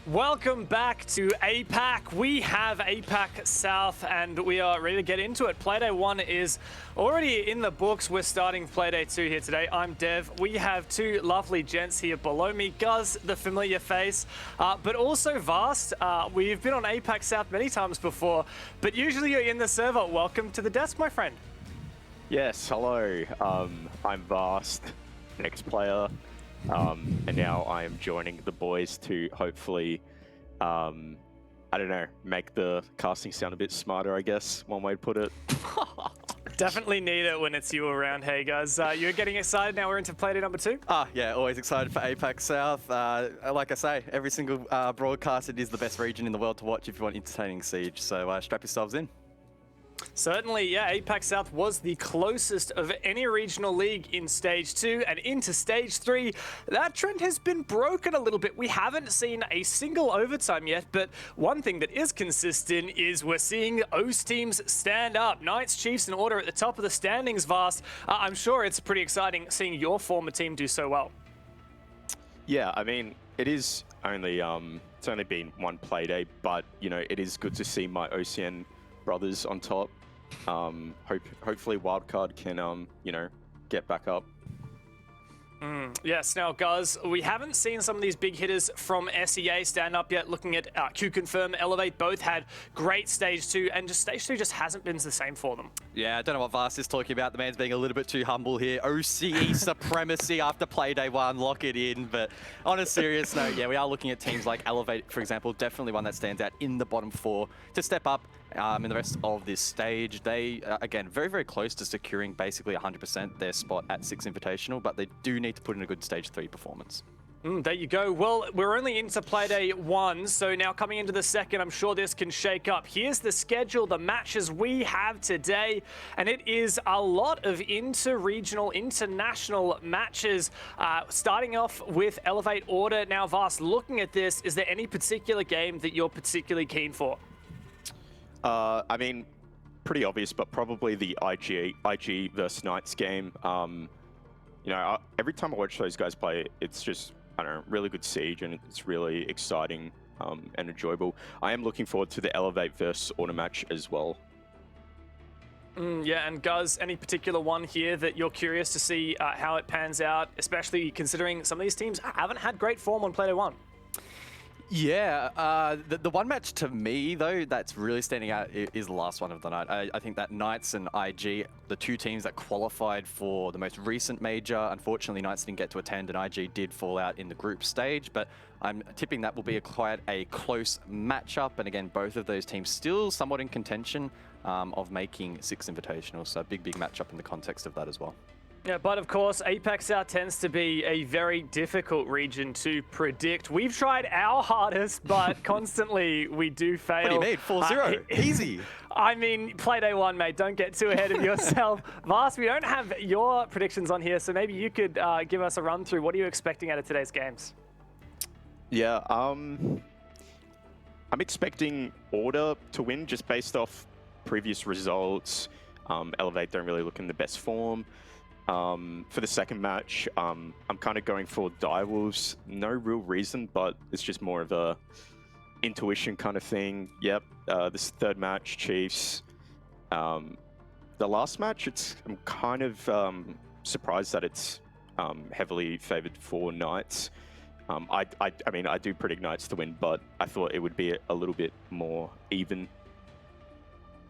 Welcome back to APAC. We have APAC South and we are ready to get into it. Playday 1 is already in the books. We're starting Playday 2 here today. I'm Dev. We have two lovely gents here below me. Guz, the familiar face, but also Vast. We've been on APAC South many times before, but usually you're in the server. Welcome to the desk, my friend. Yes, hello. I'm Vast, next player. And now I am joining the boys to hopefully, I don't know, make the casting sound a bit smarter, I guess, one way to put it. Definitely need it when it's you around. Hey guys, you're getting excited now we're into Playday number 2? Yeah, always excited for APAC South. Like I say, every single broadcast, it is the best region in the world to watch if you want entertaining Siege, so strap yourselves in. Certainly, yeah, APAC South was the closest of any regional league in Stage 2 and into Stage 3. That trend has been broken a little bit. We haven't seen a single overtime yet, but one thing that is consistent is we're seeing OS teams stand up. Knights, Chiefs, and Order at the top of the standings, Vast. I'm sure it's pretty exciting seeing your former team do so well. Yeah, I mean, it is only, it's only been one play day, but, you know, it is good to see my OCN brothers on top. Hopefully Wildcard can, you know, get back up. Yes, now guys, we haven't seen some of these big hitters from SEA stand up yet. Looking at Q-Confirm, Elevate, both had great Stage 2, and just Stage 2 just hasn't been the same for them. Yeah, I don't know what Vast is talking about. The man's being a little bit too humble here. OCE supremacy after Playday 1, lock it in. But on a serious note, yeah, we are looking at teams like Elevate, for example, definitely one that stands out in the bottom 4 to step up in the rest of this stage. They, again, very, very close to securing basically 100% their spot at 6 Invitational, but they do need to put in a good Stage 3 performance. There you go. Well, we're only into Playday 1, so now coming into the second, I'm sure this can shake up. Here's the schedule, the matches we have today, and it is a lot of inter-regional, international matches. Starting off with Elevate Order. Now, Vast, looking at this, is there any particular game that you're particularly keen for? I mean, pretty obvious, but probably the IG versus Knights game. You know, every time I watch those guys play, it's just, I don't know, really good Siege, and it's really exciting and enjoyable. I am looking forward to the Elevate versus Order match as well. Yeah, and Guz, any particular one here that you're curious to see how it pans out, especially considering some of these teams haven't had great form on Playday 1? Yeah, the one match to me, though, that's really standing out is the last one of the night. I think that Knights and IG, the two teams that qualified for the most recent major, unfortunately Knights didn't get to attend and IG did fall out in the group stage, but I'm tipping that will be quite a close matchup. And again, both of those teams still somewhat in contention of making 6 Invitational, so big matchup in the context of that as well. Yeah, but of course, APAC South tends to be a very difficult region to predict. We've tried our hardest, but constantly we do fail. What do you mean? 4-0. Easy. I mean, Playday 1, mate. Don't get too ahead of yourself. Vast, we don't have your predictions on here, so maybe you could give us a run through. What are you expecting out of today's games? Yeah, I'm expecting Order to win just based off previous results. Elevate don't really look in the best form. For the second match, I'm kind of going for Direwolves. No real reason, but it's just more of a intuition kind of thing. Yep, this third match, Chiefs. The last match, I'm kind of surprised that it's heavily favored for Knights. I mean, I do predict Knights to win, but I thought it would be a little bit more even.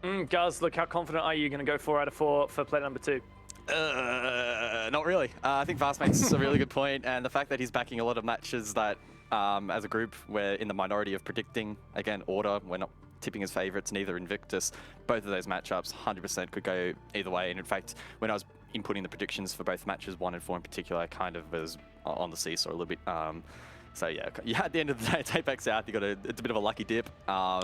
Guz, look, how confident are you going to go 4 out of 4 for play number 2? Not really. I think Vast makes a really good point, and the fact that he's backing a lot of matches that, as a group, we're in the minority of predicting. Again, Order, we're not tipping as favourites, neither Invictus. Both of those matchups, 100% could go either way. And in fact, when I was inputting the predictions for both matches, 1 and 4 in particular, I kind of was on the seesaw a little bit. So yeah, at the end of the day, it's APAC South. It's a bit of a lucky dip. I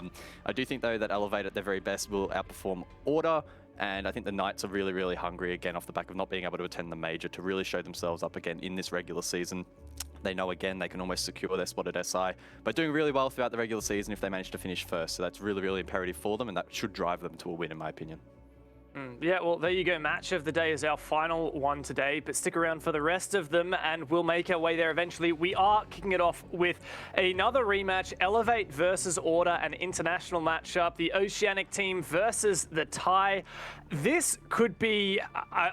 do think though that Elevate at their very best will outperform Order. And I think the Knights are really, really hungry again off the back of not being able to attend the major to really show themselves up again in this regular season. They know again they can almost secure their spot at SI by doing really well throughout the regular season if they manage to finish first. So that's really, really imperative for them, and that should drive them to a win in my opinion. Yeah, well, there you go. Match of the day is our final one today, but stick around for the rest of them and we'll make our way there eventually. We are kicking it off with another rematch, Elevate versus Order, an international matchup, the Oceanic team versus the Thai. This could be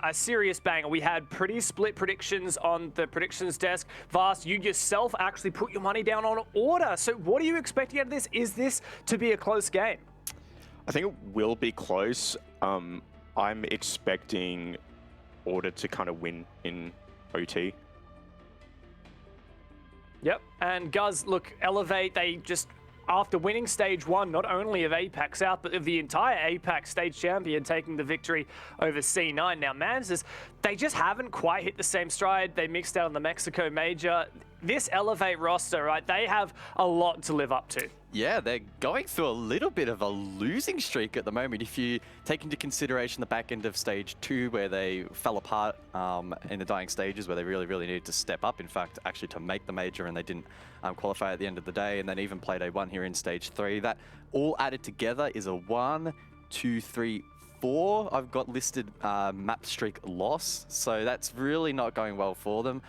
a serious banger. We had pretty split predictions on the predictions desk. Vast, you yourself actually put your money down on Order. So what are you expecting out of this? Is this to be a close game? I think it will be close. I'm expecting Order to kind of win in OT. Yep, and Guz, look, Elevate, they just, after winning stage 1, not only of APAC South, but of the entire APAC stage champion, taking the victory over C9. Now, Manzas, they just haven't quite hit the same stride. They mixed out on the Mexico Major. This Elevate roster, right, they have a lot to live up to. Yeah, they're going through a little bit of a losing streak at the moment. If you take into consideration the back end of stage 2, where they fell apart in the dying stages, where they really needed to step up, in fact, actually to make the major, and they didn't qualify at the end of the day, and then even Playday 1 here in stage 3. That all added together is a 1, 2, 3, 4. I've got listed map streak loss, so that's really not going well for them.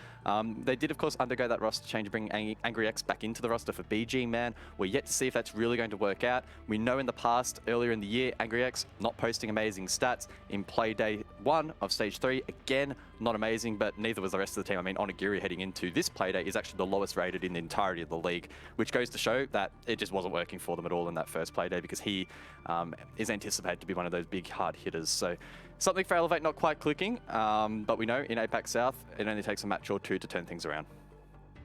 They did, of course, undergo that roster change, bring Angry X back into the roster for BG, man. We're yet to see if that's really going to work out. We know in the past, earlier in the year, Angry X not posting amazing stats. In Playday 1 of Stage 3, again, not amazing, but neither was the rest of the team. I mean, Onigiri heading into this Playday is actually the lowest rated in the entirety of the league, which goes to show that it just wasn't working for them at all in that first Playday, because he is anticipated to be one of those big hard hitters. So something for Elevate not quite clicking, but we know in APAC South, it only takes a match or two to turn things around.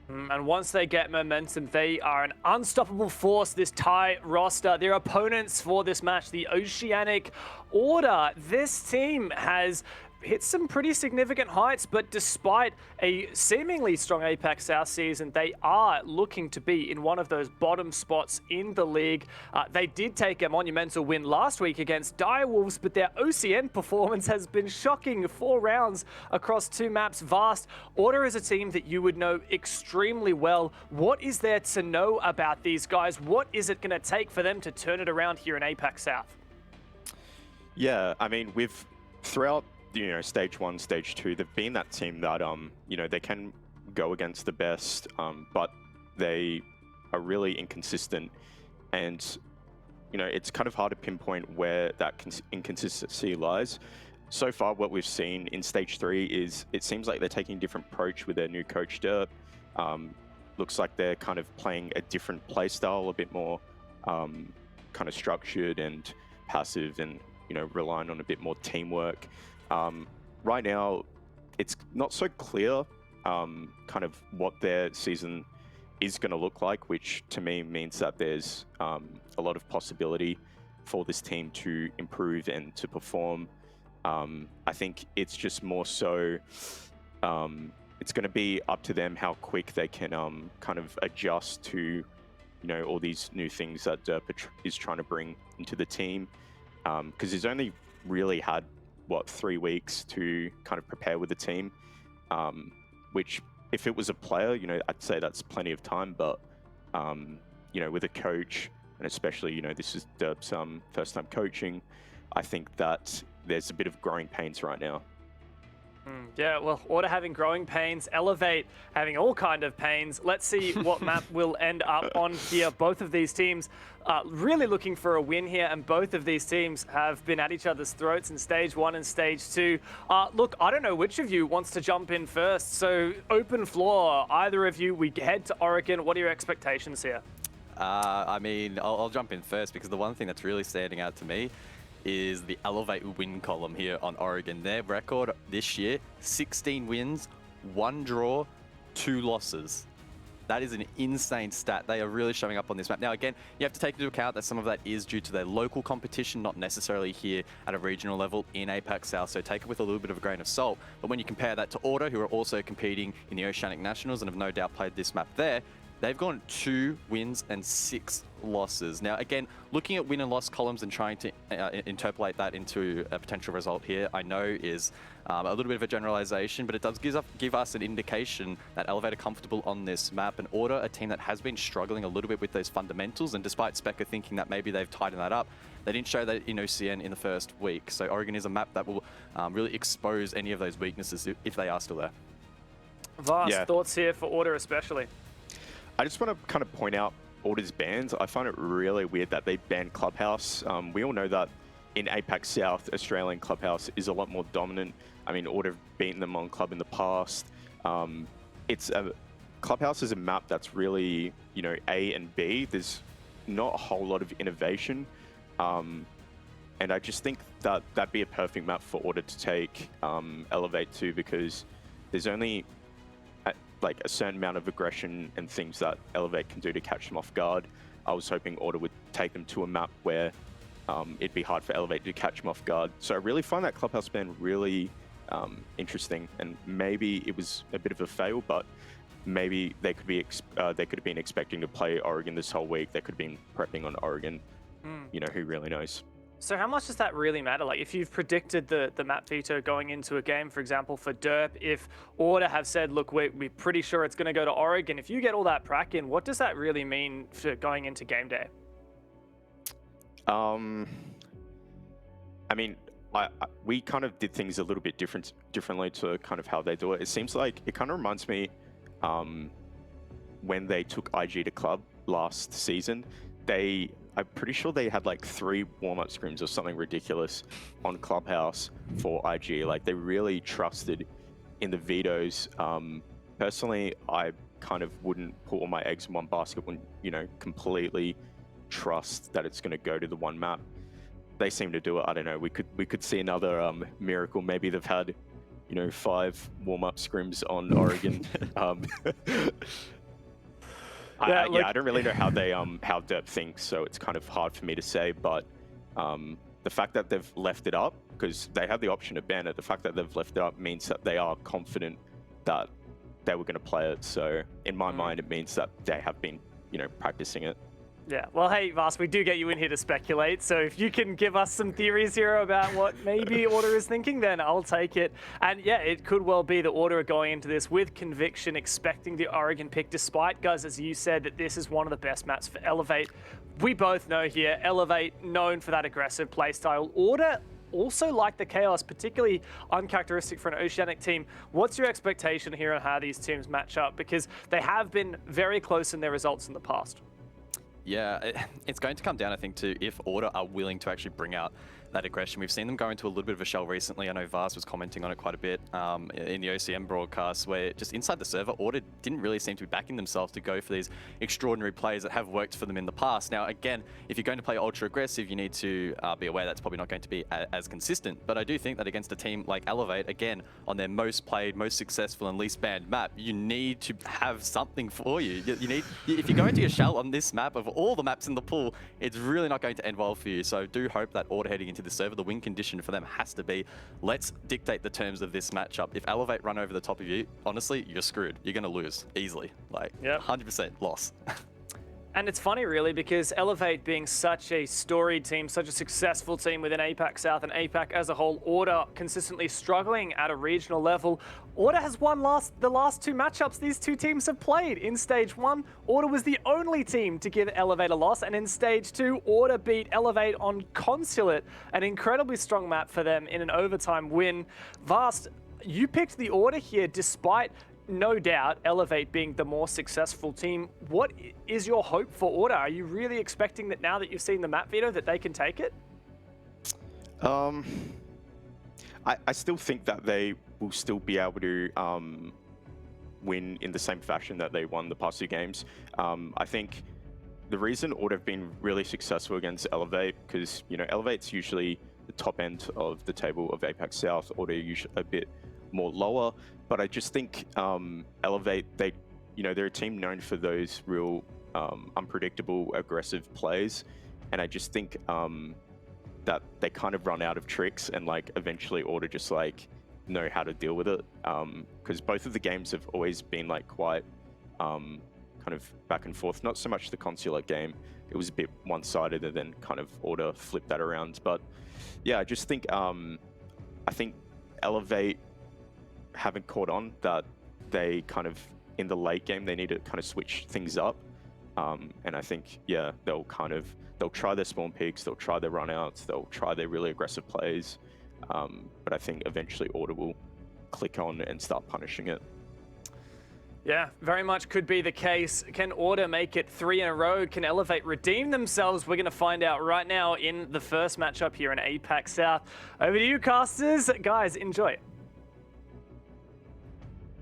And once they get momentum, they are an unstoppable force, this Thai roster. Their opponents for this match, the Oceanic Order. This team has hit some pretty significant heights, but despite a seemingly strong APAC South season, they are looking to be in one of those bottom spots in the league. They did take a monumental win last week against Direwolves, but their OCN performance has been shocking. 4 rounds across 2 maps. Vast, Order is a team that you would know extremely well. What is there to know about these guys? What is it going to take for them to turn it around here in APAC South? Yeah, I mean, throughout stage 1, stage 2, they've been that team that they can go against the best, but they are really inconsistent, and it's kind of hard to pinpoint where that inconsistency lies. So far, what we've seen in stage 3 is it seems like they're taking a different approach with their new coach Derp. Looks like they're kind of playing a different play style, a bit more kind of structured and passive, and relying on a bit more teamwork. Right now, it's not so clear kind of what their season is going to look like, which to me means that there's a lot of possibility for this team to improve and to perform. I think it's just more so it's going to be up to them how quick they can kind of adjust to all these new things that Derp is trying to bring into the team, because he's only really had 3 weeks to kind of prepare with the team, which if it was a player, I'd say that's plenty of time, but with a coach, and especially this is Derp's first time coaching, I think that there's a bit of growing pains right now. Yeah, well, Order having growing pains, Elevate having all kind of pains. Let's see what map will end up on here. Both of these teams really looking for a win here, and both of these teams have been at each other's throats in stage 1 and stage 2. Look, I don't know which of you wants to jump in first, so open floor. Either of you, we head to Oregon. What are your expectations here? I mean, I'll jump in first, because the one thing that's really standing out to me is the Elevate win column here on Oregon. Their record this year, 16 wins, 1 draw, 2 losses. That is an insane stat. They are really showing up on this map. Now, again, you have to take into account that some of that is due to their local competition, not necessarily here at a regional level in APAC South, so take it with a little bit of a grain of salt. But when you compare that to Order, who are also competing in the Oceanic Nationals and have no doubt played this map there, They've gone 2 wins and 6 losses. Now, again, looking at win and loss columns and trying to interpolate that into a potential result here, I know is a little bit of a generalization, but it does give us an indication that Elevate are comfortable on this map. And Order, a team that has been struggling a little bit with those fundamentals, and despite Specker thinking that maybe they've tightened that up, they didn't show that in OCN in the first week. So Oregon is a map that will really expose any of those weaknesses if they are still there. Vast thoughts here for Order especially. I just want to kind of point out Order's bans. I find it really weird that they banned Clubhouse. We all know that in APAC South, Australian Clubhouse is a lot more dominant. I mean, Order have beaten them on Club in the past. Clubhouse is a map that's really, you know, A and B. There's not a whole lot of innovation. And I just think that that'd be a perfect map for Order to take Elevate to, because there's only like a certain amount of aggression and things that Elevate can do to catch them off guard. I was hoping Order would take them to a map where it'd be hard for Elevate to catch them off guard. So I really find that Clubhouse ban really interesting, and maybe it was a bit of a fail, but maybe they could have been expecting to play Oregon this whole week. They could have been prepping on Oregon. You know, who really knows? So how much does that really matter? Like, if you've predicted the map veto going into a game, for example, for Derp, if Order have said, look, we're pretty sure it's going to go to Oregon, if you get all that prac in, what does that really mean for going into game day? I mean, we kind of did things a little bit differently to kind of how they do it. It seems like it kind of reminds me when they took IG to Club last season. I'm pretty sure they had like 3 warm-up scrims or something ridiculous on Clubhouse for IG. Like, they really trusted in the vetoes. Personally, I kind of wouldn't put all my eggs in one basket when, you know, completely trust that it's going to go to the one map. They seem to do it. I don't know. We could see another miracle. Maybe they've had, you know, 5 warm-up scrims on Oregon. I don't really know how Derp thinks, so it's kind of hard for me to say. But the fact that they've left it up, because they had the option to ban it, the fact that they've left it up means that they are confident that they were going to play it. So in my mind, it means that they have been, you know, practicing it. Yeah, well, hey, Vas, we do get you in here to speculate, so if you can give us some theories here about what maybe Order is thinking, then I'll take it. And yeah, it could well be the Order are going into this with conviction, expecting the Oregon pick, despite, guys, as you said, that this is one of the best maps for Elevate. We both know here, Elevate, known for that aggressive playstyle. Order also like the chaos, particularly uncharacteristic for an Oceanic team. What's your expectation here on how these teams match up? Because they have been very close in their results in the past. Yeah, it's going to come down, I think, to if Order are willing to actually bring out that aggression. We've seen them go into a little bit of a shell recently. I know Vars was commenting on it quite a bit in the OCM broadcast, where just inside the server, Order didn't really seem to be backing themselves to go for these extraordinary plays that have worked for them in the past. Now, again, if you're going to play ultra aggressive, you need to be aware that's probably not going to be as consistent. But I do think that against a team like Elevate, again, on their most played, most successful and least banned map, you need to have something for you. You need, if you go into your shell on this map, of all the maps in the pool, it's really not going to end well for you. So I do hope that Order heading into the server, the win condition for them has to be, let's dictate the terms of this matchup. If Elevate run over the top of you, honestly, you're screwed. You're going to lose easily. Like, 100% loss. And it's funny, really, because Elevate being such a storied team, such a successful team within APAC South and APAC as a whole, Order consistently struggling at a regional level. Order has won the last 2 matchups these 2 teams have played. In Stage 1, Order was the only team to give Elevate a loss, and in Stage 2, Order beat Elevate on Consulate, an incredibly strong map for them in an overtime win. Vast, you picked the Order here despite, no doubt, Elevate being the more successful team. What is your hope for Order? Are you really expecting that now that you've seen the map veto that they can take it? I still think that they will still be able to win in the same fashion that they won the past 2 games. I think the reason Order have been really successful against Elevate, because, you know, Elevate's usually the top end of the table of APAC South, Order usually a bit more lower, but I just think Elevate, they're a team known for those real unpredictable, aggressive plays, and I just think that they kind of run out of tricks, and like eventually Order just like know how to deal with it, because both of the games have always been like quite kind of back and forth. Not so much the consular game. It was a bit one-sided, and then kind of Order flipped that around. But yeah, I just think I think Elevate haven't caught on that they kind of in the late game they need to kind of switch things up. And I think they'll try their spawn peaks, they'll try their runouts, they'll try their really aggressive plays. But I think eventually Order will click on and start punishing it. Yeah, very much could be the case. Can Order make it 3 in a row? Can Elevate redeem themselves? We're going to find out right now in the first matchup here in APAC South. Over to you, casters. Guys, enjoy.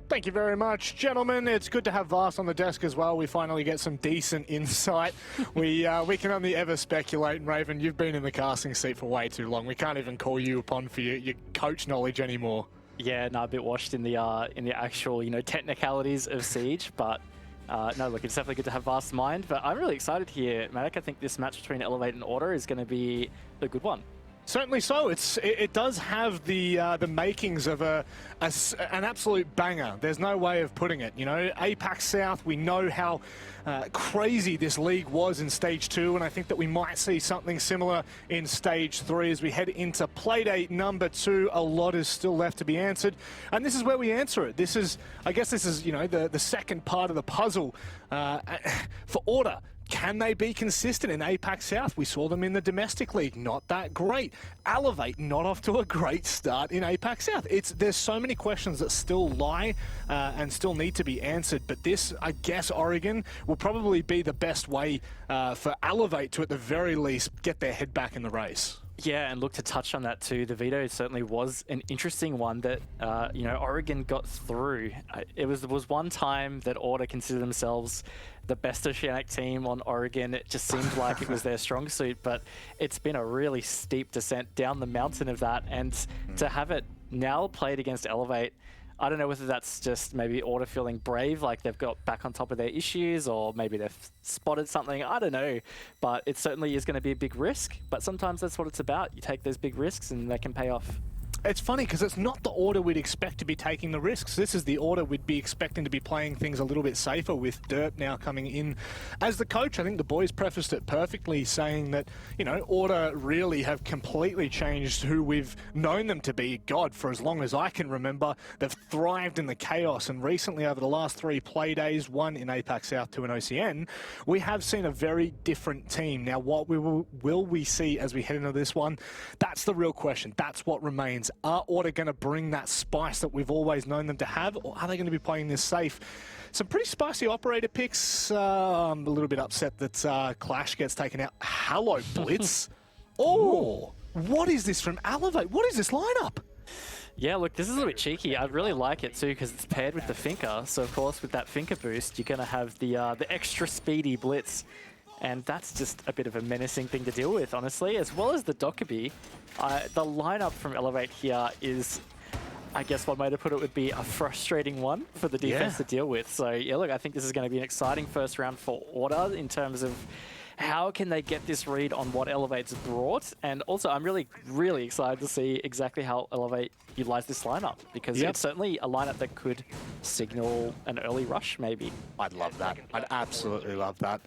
Thank you very much, gentlemen. It's good to have Vast on the desk as well. We finally get some decent insight. We can only ever speculate. And Raven, you've been in the casting seat for way too long. We can't even call you upon for your coach knowledge anymore. Yeah, no, a bit washed in the actual, technicalities of Siege, but no, look, it's definitely good to have Vast mind. But I'm really excited here, Matic. I think this match between Elevate and Order is going to be a good one. Certainly so. It does have the makings of an absolute banger. There's no way of putting it. APAC South, we know how crazy this league was in Stage 2, and I think that we might see something similar in Stage 3 as we head into Playday number 2. A lot is still left to be answered, and this is where we answer it. I guess this is the second part of the puzzle for Order. Can they be consistent in APAC South? We saw them in the domestic league, not that great. Elevate, not off to a great start in APAC South. There's so many questions that still lie and still need to be answered, but this, I guess, Oregon will probably be the best way for Elevate to, at the very least, get their head back in the race. Yeah, and look, to touch on that too, the veto certainly was an interesting one that, Oregon got through. There was one time that Order considered themselves the best oceanic team on Oregon. It just seemed like it was their strong suit, but it's been a really steep descent down the mountain of that, and to have it now played against Elevate, I don't know whether that's just maybe Order feeling brave, like they've got back on top of their issues, or maybe they've spotted something, I don't know. But it certainly is going to be a big risk, but sometimes that's what it's about. You take those big risks and they can pay off. It's funny because it's not the Order we'd expect to be taking the risks. This is the Order we'd be expecting to be playing things a little bit safer, with Derp now coming in as the coach. I think the boys prefaced it perfectly, saying that, Order really have completely changed who we've known them to be. God, for as long as I can remember, they've thrived in the chaos, and recently over the last 3 play days, 1 in APAC South, 2 in OCN, we have seen a very different team. Now, what will we see as we head into this one? That's the real question. That's what remains. Are Order going to bring that spice that we've always known them to have, or are they going to be playing this safe? Some pretty spicy operator picks. I'm a little bit upset that Clash gets taken out. Hello, Blitz. Oh, what is this from Elevate? What is this lineup? Yeah, look, this is a little bit cheeky. I really like it too because it's paired with the Finker. So of course, with that Finker boost, you're going to have the extra speedy Blitz. And that's just a bit of a menacing thing to deal with, honestly, as well as the Dokkaebi. The lineup from Elevate here is, I guess one way to put it would be a frustrating one for the defense to deal with. So yeah, look, I think this is going to be an exciting first round for Order in terms of how can they get this read on what Elevate's brought. And also, I'm really, really excited to see exactly how Elevate utilize this lineup, because it's certainly a lineup that could signal an early rush, maybe. I'd love that. I'd absolutely love that.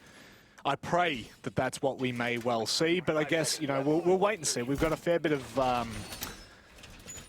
I pray that that's what we may well see, but I guess, we'll wait and see. We've got a fair bit of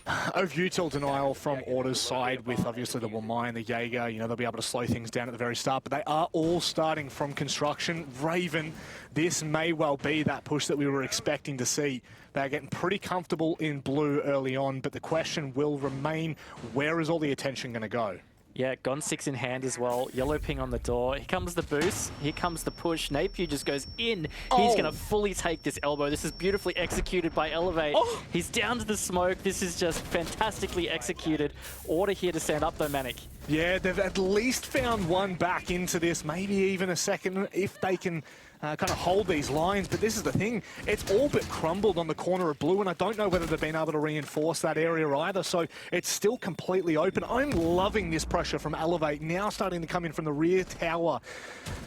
util denial from Order's side with obviously the Wamai and the Jaeger. They'll be able to slow things down at the very start, but they are all starting from construction. Raven, this may well be that push that we were expecting to see. They're getting pretty comfortable in blue early on, but the question will remain, where is all the attention going to go? Yeah, Gone 6 in hand as well. Yellow ping on the door. Here comes the boost. Here comes the push. Napier just goes in. He's going to fully take this elbow. This is beautifully executed by Elevate. He's down to the smoke. This is just fantastically executed. Order here to stand up though, Manic. Yeah, they've at least found one back into this, maybe even a second if they can kind of hold these lines. But this is the thing, it's all but crumbled on the corner of blue, and I don't know whether they've been able to reinforce that area either, so it's still completely open. I'm loving this pressure from Elevate, now starting to come in from the rear tower,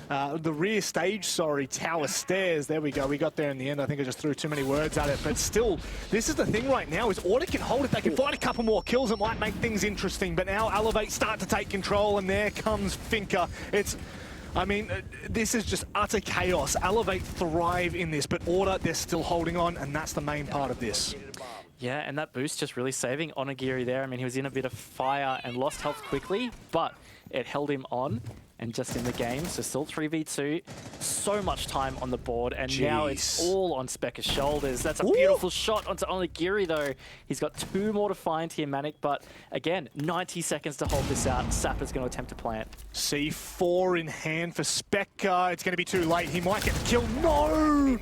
the rear stage, sorry, tower stairs. There we go, we got there in the end. I think I just threw too many words at it, but still, this is the thing right now, is Order can hold it. They can find a couple more kills, it might make things interesting, but now Elevate start to take control, and there comes Finker. It's I mean, this is just utter chaos. Elevate thrive in this, but Order, they're still holding on, and that's the main part of this. Yeah, and that boost just really saving Onigiri there. I mean, he was in a bit of fire and lost health quickly, but it held him on and just in the game. So still 3v2, so much time on the board, and now it's all on Specca's shoulders. That's a beautiful shot onto Onigiri, though. He's got 2 more to find here, Manic, but again, 90 seconds to hold this out. Sapper's going to attempt to plant. C4 in hand for Specca. It's going to be too late. He might get the kill. No!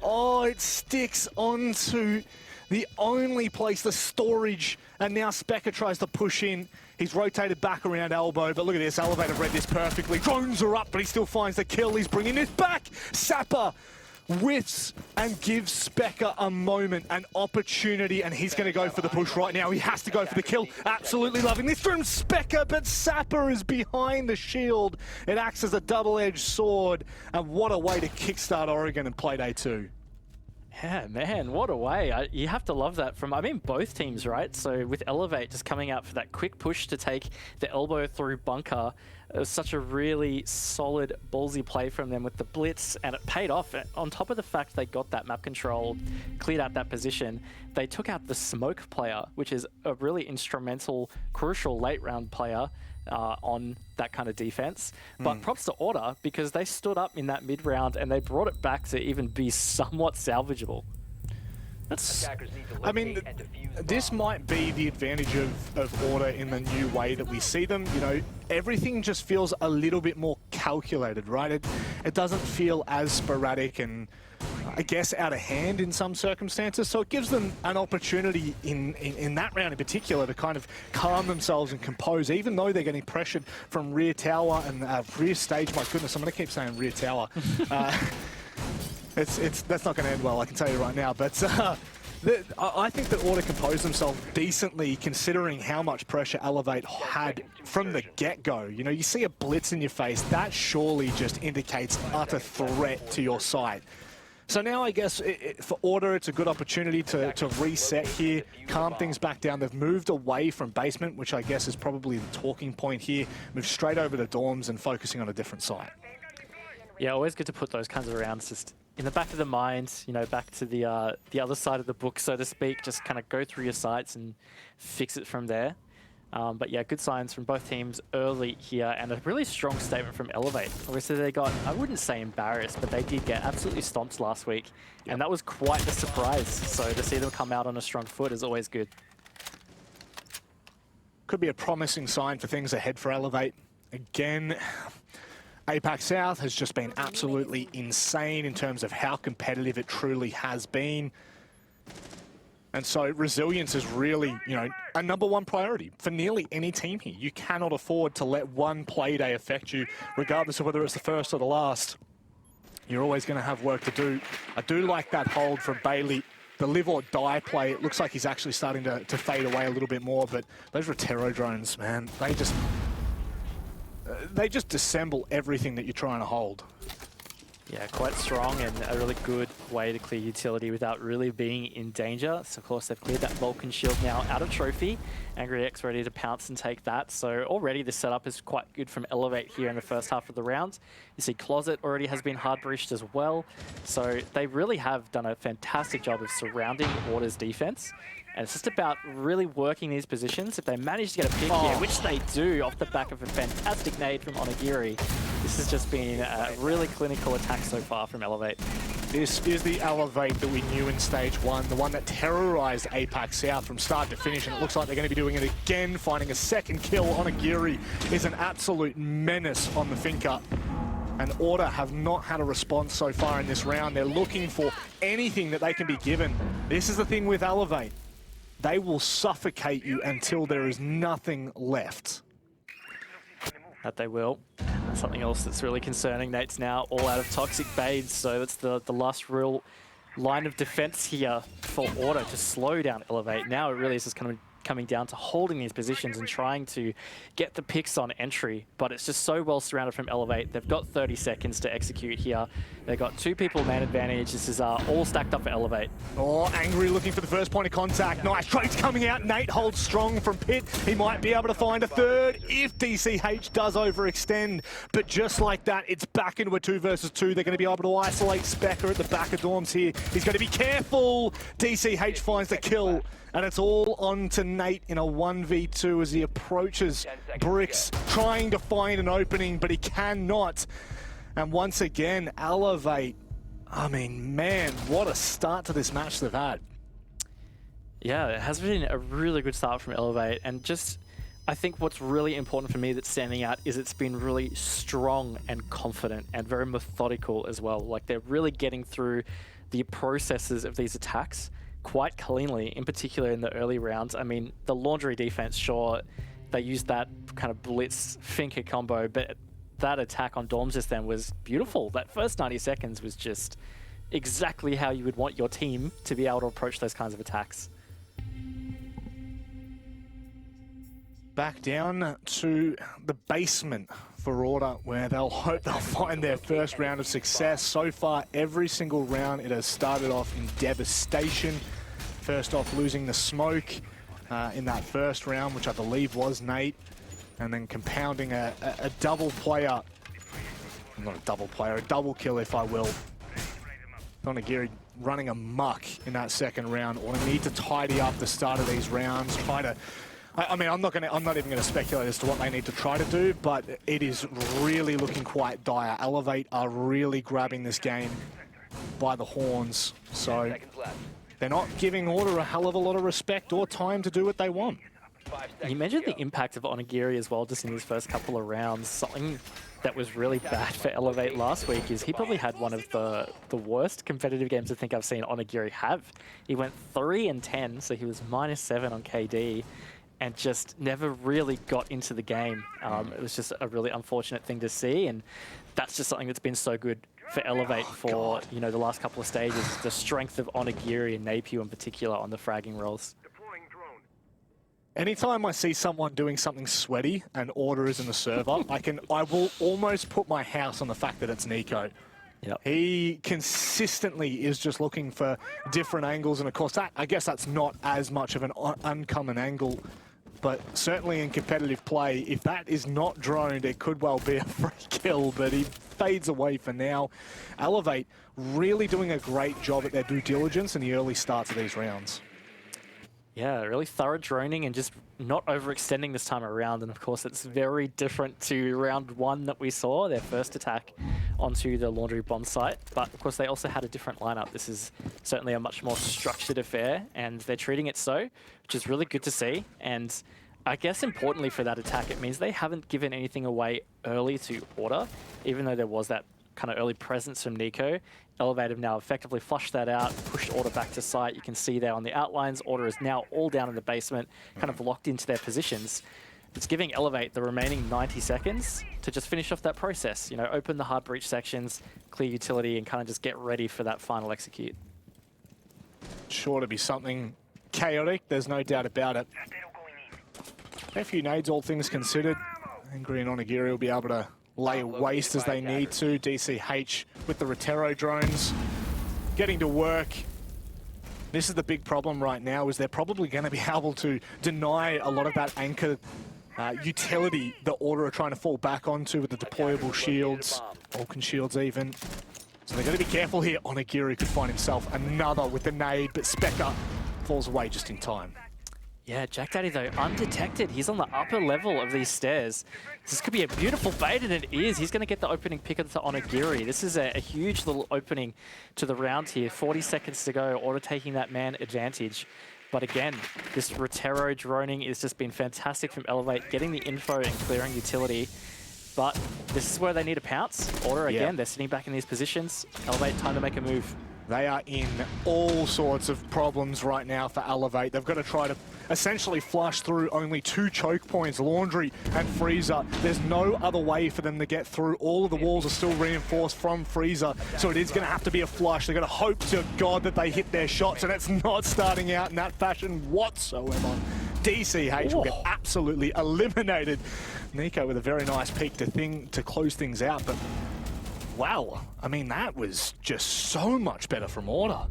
Oh, it sticks onto the only place, the storage, and now Specca tries to push in. He's rotated back around elbow, but look at this, Elevator read this perfectly. Drones are up, but he still finds the kill. He's bringing this back. Sapper whiffs and gives Specca a moment, an opportunity, and he's going to go for the push right now. He has to go for the kill. Absolutely loving this from Specca, but Sapper is behind the shield. It acts as a double-edged sword, and what a way to kickstart Oregon and Playday 2. Yeah, man, what a way. You have to love that from, I mean, both teams, right? So with Elevate just coming out for that quick push to take the elbow through bunker, it was such a really solid, ballsy play from them with the blitz, and it paid off. On top of the fact they got that map control, cleared out that position, they took out the smoke player, which is a really instrumental, crucial late round player on that kind of defense. But props to Order, because they stood up in that mid round and they brought it back to even be somewhat salvageable. That's, I mean, this might be the advantage of Order in the new way that we see them. You know, everything just feels a little bit more calculated, right? It doesn't feel as sporadic and, I guess, out of hand in some circumstances. So it gives them an opportunity in that round in particular to kind of calm themselves and compose, even though they're getting pressured from rear tower and rear stage. My goodness, I'm going to keep saying rear tower. That's not going to end well, I can tell you right now. But I think that Order composed themselves decently, considering how much pressure Elevate had from the get-go. You know, you see a blitz in your face, that surely just indicates utter threat to your side. So now I guess for Order, it's a good opportunity to reset here, calm things back down. They've moved away from basement, which I guess is probably the talking point here, moved straight over to dorms and focusing on a different site. yeah, always good to put those kinds of rounds just in the back of the mind, you know, back to the other side of the book, so to speak. Just kind of go through your sites and fix it from there. But yeah, good signs from both teams early here, and a really strong statement from Elevate. Obviously they got, I wouldn't say embarrassed, but they did get absolutely stomped last week. Yep. And that was quite a surprise. So to see them come out on a strong foot is always good. Could be a promising sign for things ahead for Elevate. Again, APAC South has just been absolutely insane in terms of how competitive it truly has been. And so resilience is really, you know, a #1 priority for nearly any team here. You cannot afford to let one play day affect you, regardless of whether it's the first or the last. You're always going to have work to do. I do like that hold from Bailey. The live or die play, it looks like he's actually starting to fade away a little bit more, but those Rotero drones, man, they just disassemble everything that you're trying to hold. Yeah, quite strong and a really good way to clear utility without really being in danger. So of course they've cleared that Vulcan shield now out of trophy. Angry X ready to pounce and take that. So already the setup is quite good from Elevate here in the first half of the round. You see Closet already has been hard breached as well. So they really have done a fantastic job of surrounding Order's defense. And it's just about really working these positions. If they manage to get a pick here, which they do off the back of a fantastic nade from Onigiri, this has just been a really clinical attack so far from Elevate. This is the Elevate that we knew in Stage 1, the one that terrorized APAC South from start to finish, and it looks like they're going to be doing it again, finding a second kill. Onigiri is an absolute menace on the Finca. And Order have not had a response so far in this round. They're looking for anything that they can be given. This is the thing with Elevate. They will suffocate you until there is nothing left. That they will. Something else that's really concerning, Nate's now all out of toxic bades, so that's the last real line of defense here for Order to slow down Elevate. Now it really is just coming coming down to holding these positions and trying to get the picks on entry, but it's just so well surrounded from Elevate. They've got 30 seconds to execute here. They've got 2 people man advantage. This is all stacked up for Elevate. Oh, Angry looking for the first point of contact. Nice trades coming out. Nate holds strong from Pit. He might be able to find a third if DCH does overextend. But just like that, it's back into a 2 versus 2. They're going to be able to isolate Specker at the back of Dorms here. He's going to be careful. DCH finds the kill. And it's all on to Nate in a 1v2 as he approaches Bricks, trying to find an opening, but he cannot. And once again, Elevate. I mean, man, what a start to this match they've had. Yeah, it has been a really good start from Elevate, and just, I think what's really important for me that's standing out is it's been really strong and confident and very methodical as well. Like, they're really getting through the processes of these attacks quite cleanly, in particular in the early rounds. I mean, the Laundry defense, sure, they used that kind of blitz Finker combo, but that attack on Dorms just then was beautiful. That first 90 seconds was just exactly how you would want your team to be able to approach those kinds of attacks. Back down to the basement for Order, where they'll hope they'll find their first round of success. So far, every single round, it has started off in devastation. First off, losing the smoke in that first round, which I believe was Nate, and then compounding a double player. Not a double player, a double kill, if I will. Onigiri running amok in that second round. Or need to tidy up the start of these rounds, try to... I mean, I'm not even gonna speculate as to what they need to try to do, but it is really looking quite dire. Elevate are really grabbing this game by the horns, so they're not giving Order a hell of a lot of respect or time to do what they want. You mentioned the impact of Onigiri as well, just in his first couple of rounds. Something that was really bad for Elevate last week is he probably had one of the worst competitive games I think I've seen Onigiri have. He went 3-10, so he was -7 on KD, and just never really got into the game. It was just a really unfortunate thing to see, and that's just something that's been so good for Elevate for you know, the last couple of stages. The strength of Onigiri and Napier in particular on the fragging rolls. Anytime I see someone doing something sweaty and Order is in the server, I will almost put my house on the fact that it's Nico. Yep. He consistently is just looking for different angles, and of course I guess that's not as much of an uncommon angle, but certainly in competitive play, if that is not droned, it could well be a free kill, but he fades away for now. Elevate really doing a great job at their due diligence in the early starts of these rounds. Yeah, really thorough droning and just not overextending this time around. And of course, it's very different to round 1 that we saw, their first attack onto the Laundry bomb site. But of course, they also had a different lineup. This is certainly a much more structured affair, and they're treating it so, which is really good to see. And I guess importantly for that attack, it means they haven't given anything away early to Order, even though there was that kind of early presence from Nico. Elevate have now effectively flushed that out, pushed Order back to site. You can see there on the outlines, Order is now all down in the basement, kind of locked into their positions. It's giving Elevate the remaining 90 seconds to just finish off that process. You know, open the hard breach sections, clear utility, and kind of just get ready for that final execute. Sure to be something chaotic, there's no doubt about it. A few nades, all things considered. Angry and Onigiri will be able to lay waste as they need to. DCH with the Rotero drones getting to work. This is the big problem right now, is they're probably going to be able to deny a lot of that anchor utility the Order are trying to fall back onto with the deployable shields, Vulcan shields even. So they're going to be careful here. Onigiri could find himself another with the nade, but Specker falls away just in time. Yeah, Jack Daddy, though, undetected. He's on the upper level of these stairs. This could be a beautiful bait, and it is. He's going to get the opening pick to Onigiri. This is a huge little opening to the round here. 40 seconds to go. Order taking that man advantage. But again, this Rotero droning has just been fantastic from Elevate, getting the info and clearing utility. But this is where they need to pounce. Order, again, they're sitting back in these positions. Elevate, time to make a move. They are in all sorts of problems right now for Elevate. They've got to try to essentially flush through only 2 choke points, Laundry and Freezer. There's no other way for them to get through. All of the walls are still reinforced from Freezer, so it is going to have to be a flush. They've got to hope to God that they hit their shots, and it's not starting out in that fashion whatsoever. DCH will get absolutely eliminated. Nico with a very nice peek to close things out, but wow, I mean, that was just so much better from Order.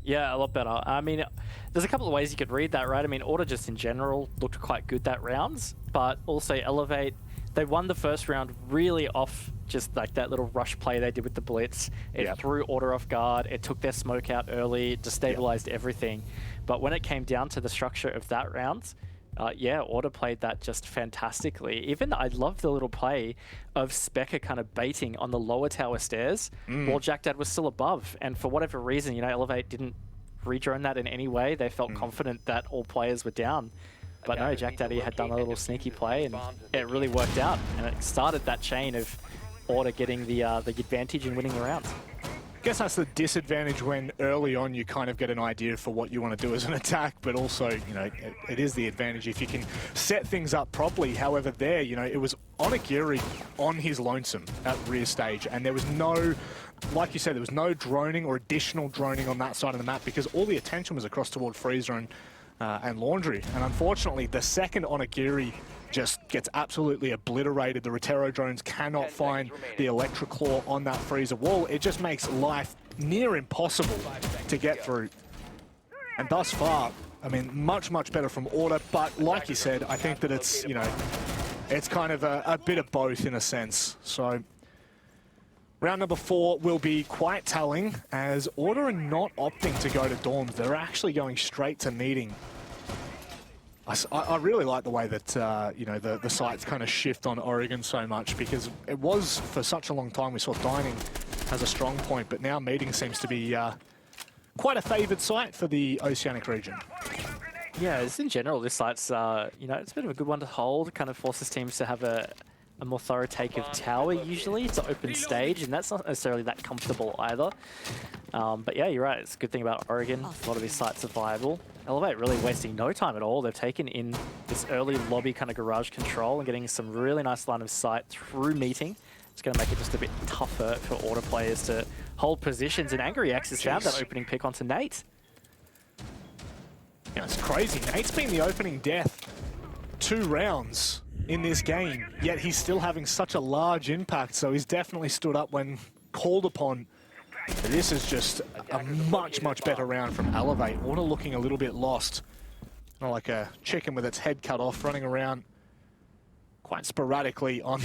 Yeah, a lot better. I mean, there's a couple of ways you could read that, right? I mean, Order just in general looked quite good that rounds, but also Elevate, they won the first round really off just like that little rush play they did with the Blitz. It threw Order off guard, it took their smoke out early, it destabilized everything. But when it came down to the structure of that round, yeah, Order played that just fantastically. Even I love the little play of Specker kind of baiting on the lower tower stairs while Jack Dad was still above. And for whatever reason, you know, Elevate didn't redrone that in any way. They felt confident that all players were down. But no, Jack Daddy had done a little sneaky play and it really worked out. And it started that chain of Order getting the advantage and winning the round. I guess that's the disadvantage when early on you kind of get an idea for what you want to do as an attack, but also, you know, it is the advantage if you can set things up properly. However, there, you know, it was Onigiri on his lonesome at rear stage, and there was no, like you said, there was no droning or additional droning on that side of the map because all the attention was across toward Freezer and Laundry. And unfortunately, the second Onigiri just gets absolutely obliterated. The Rotero drones cannot find the Electric Claw on that Freezer wall. It just makes life near impossible to get through. And thus far, I mean, much, much better from Order. But like you said, I think that it's, you know, it's kind of a bit of both in a sense. So round number 4 will be quite telling as Order are not opting to go to dorms. They're actually going straight to meeting. I really like the way that, you know, the sites kind of shift on Oregon so much because it was, for such a long time, we saw Dining as a strong point, but now Meeting seems to be quite a favoured site for the Oceanic region. Yeah, just in general, this site's, you know, it's a bit of a good one to hold. Kind of forces teams to have a more thorough take of tower usually. It's an open stage, and that's not necessarily that comfortable either. But yeah, you're right. It's a good thing about Oregon. A lot of these sites are viable. Elevate really wasting no time at all. They've taken in this early lobby kind of garage control and getting some really nice line of sight through meeting. It's going to make it just a bit tougher for Order players to hold positions. And Angry X has found that opening pick onto Nate. Yeah, it's crazy. Nate's been the opening death 2 rounds in this game, yet he's still having such a large impact. So he's definitely stood up when called upon. But this is just a much, much better round from Elevate. Order looking a little bit lost. Not like a chicken with its head cut off, running around quite sporadically on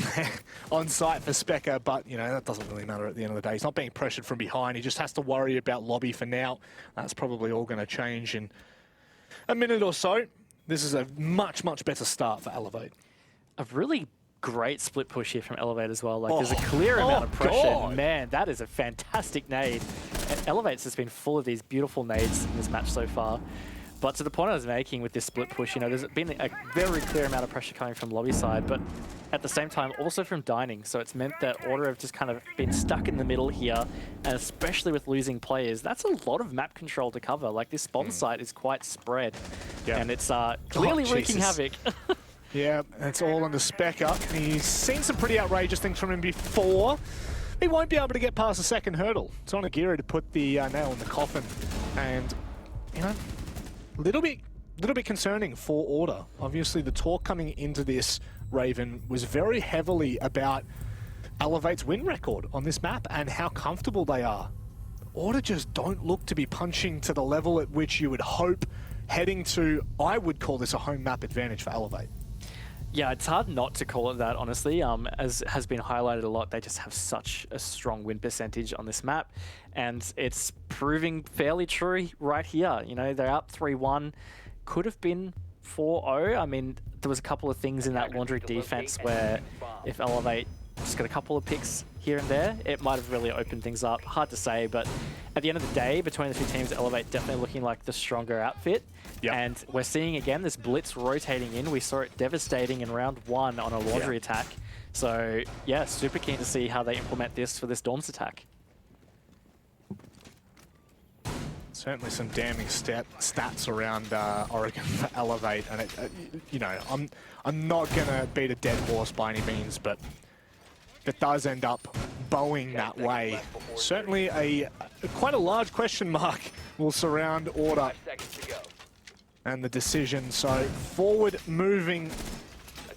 site for Specker, but, you know, that doesn't really matter at the end of the day. He's not being pressured from behind. He just has to worry about lobby for now. That's probably all going to change in a minute or so. This is a much, much better start for Elevate. A really great split push here from Elevate as well. Like, there's a clear amount of pressure. God. Man, that is a fantastic nade. And Elevate's just been full of these beautiful nades in this match so far. But to the point I was making with this split push, you know, there's been a very clear amount of pressure coming from lobby side, but at the same time also from Dining. So it's meant that Order have just kind of been stuck in the middle here, and especially with losing players, that's a lot of map control to cover. Like, this spawn site is quite spread, and it's clearly wreaking havoc. Yeah, it's all under Specker. He's seen some pretty outrageous things from him before. He won't be able to get past the second hurdle. It's on Agira to put the nail in the coffin. And, you know, a little bit concerning for Order. Obviously, the talk coming into this, Raven, was very heavily about Elevate's win record on this map and how comfortable they are. Order just don't look to be punching to the level at which you would hope heading to, I would call this a home map advantage for Elevate. Yeah, it's hard not to call it that, honestly. As has been highlighted a lot, they just have such a strong win percentage on this map, and it's proving fairly true right here. You know, they're up 3-1, could have been 4-0. I mean, there was a couple of things in that Laundry defense where if Elevate just got a couple of picks here and there, it might have really opened things up. Hard to say, but at the end of the day, between the two teams, Elevate definitely looking like the stronger outfit. Yep. And we're seeing again this blitz rotating in. We saw it devastating in round 1 on a Laundry attack. So yeah, super keen to see how they implement this for this Dorms attack. Certainly some damning stats around Oregon for Elevate, and you know, I'm not gonna beat a dead horse by any means, but if it does end up bowing that way, certainly quite a large question mark will surround Order. and the decision. So forward moving,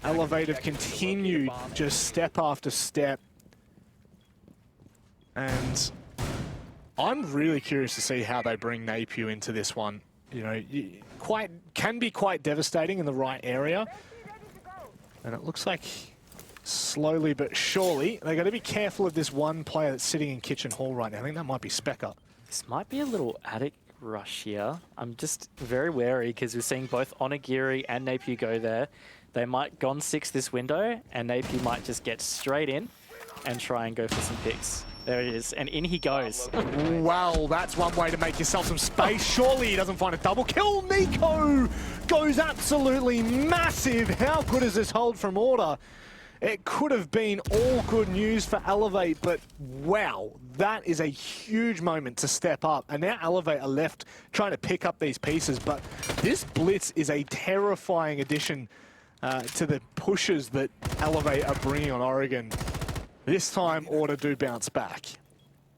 Elevate have continued just step after step. And I'm really curious to see how they bring Napier into this one. You know, can be quite devastating in the right area. And it looks like slowly but surely they've got to be careful of this one player that's sitting in Kitchen Hall right now. I think that might be Specker. This might be a little attic rush here. I'm just very wary because we're seeing both Onigiri and Napier go there. They might gone 6 this window, and Napier might just get straight in and try and go for some picks. There it is, and in he goes. Well, that's one way to make yourself some space. Surely he doesn't find a double kill. Nico goes absolutely massive. How good is this hold from Order? It could have been all good news for Elevate, but wow, that is a huge moment to step up. And now Elevate are left trying to pick up these pieces, but this blitz is a terrifying addition to the pushes that Elevate are bringing on Oregon. This time, Order do bounce back.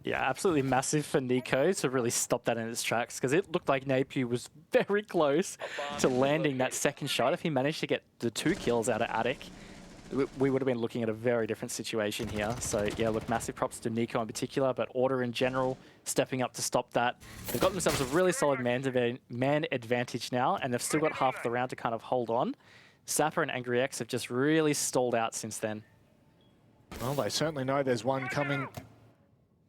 Yeah, absolutely massive for Nico to really stop that in its tracks, because it looked like Napier was very close to landing that second shot. If he managed to get the 2 kills out of Attic, we would have been looking at a very different situation here. So yeah, look, massive props to Nico in particular, but Order in general stepping up to stop that. They've got themselves a really solid man advantage now, and they've still got half the round to kind of hold on. Sapper and Angry X have just really stalled out since then. Well, they certainly know there's one coming.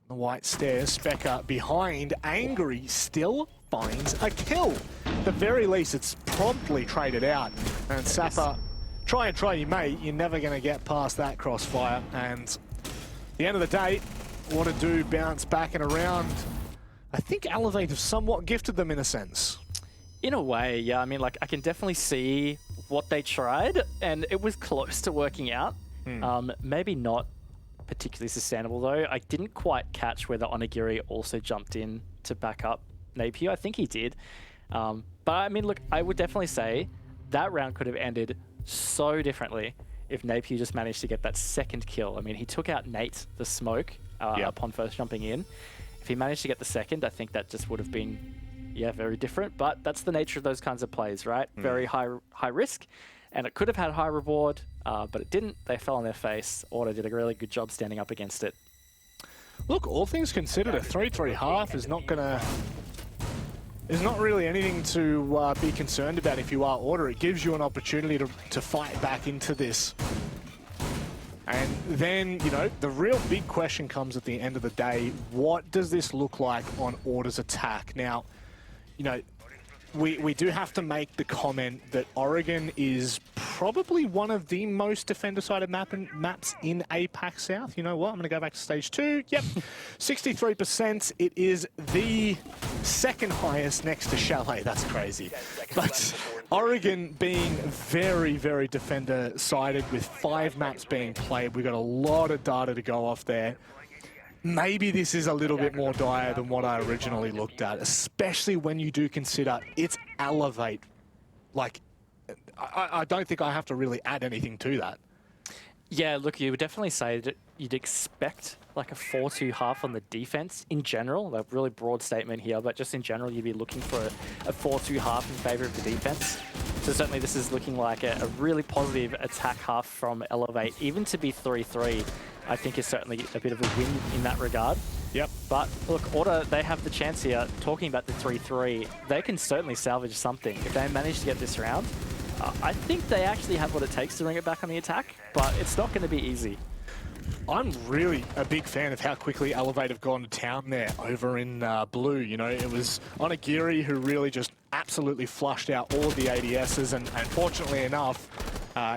The white stairs, Specker behind. Angry still finds a kill. At the very least, it's promptly traded out. And Sapper, try you mate, you're never going to get past that crossfire. And at the end of the day, what to do, bounce back and around. I think Elevate have somewhat gifted them in a sense. In a way, yeah. I mean, like, I can definitely see what they tried, and it was close to working out. Maybe not particularly sustainable, though. I didn't quite catch whether Onigiri also jumped in to back up Napier. I think he did. But, I mean, look, I would definitely say that round could have ended so differently if Napier just managed to get that second kill. I mean, he took out Nate, the smoke, upon first jumping in. If he managed to get the second, I think that just would have been, yeah, very different. But that's the nature of those kinds of plays, right? Very high risk. And it could have had high reward, but it didn't. They fell on their face. Order did a really good job standing up against it. Look, all things considered, a 3-3 half is not really anything to be concerned about if you are Order. It gives you an opportunity to fight back into this. And then, you know, the real big question comes at the end of the day. What does this look like on Order's attack? Now, you know, we do have to make the comment that Oregon is probably one of the most defender-sided maps in APAC South. You know what? I'm going to go back to stage 2. Yep, 63%. It is the second highest next to Chalet. That's crazy. But Oregon being very, very defender-sided with 5 maps being played. We've got a lot of data to go off there. Maybe this is a little bit more dire than what I originally looked at, especially when you do consider it's Elevate. Like, I don't think I have to really add anything to that. Yeah, look, you would definitely say that you'd expect like a 4-2 half on the defense in general. A really broad statement here, but just in general, you'd be looking for a 4-2 half in favor of the defense. So certainly this is looking like a really positive attack half from Elevate. Even to be 3-3, I think is certainly a bit of a win in that regard. Yep. But look, Order, they have the chance here. Talking about the 3-3, they can certainly salvage something. If they manage to get this round, I think they actually have what it takes to bring it back on the attack, but it's not going to be easy. I'm really a big fan of how quickly Elevate have gone to town there over in blue. You know, it was Onigiri who really just absolutely flushed out all of the ADSs, and fortunately enough,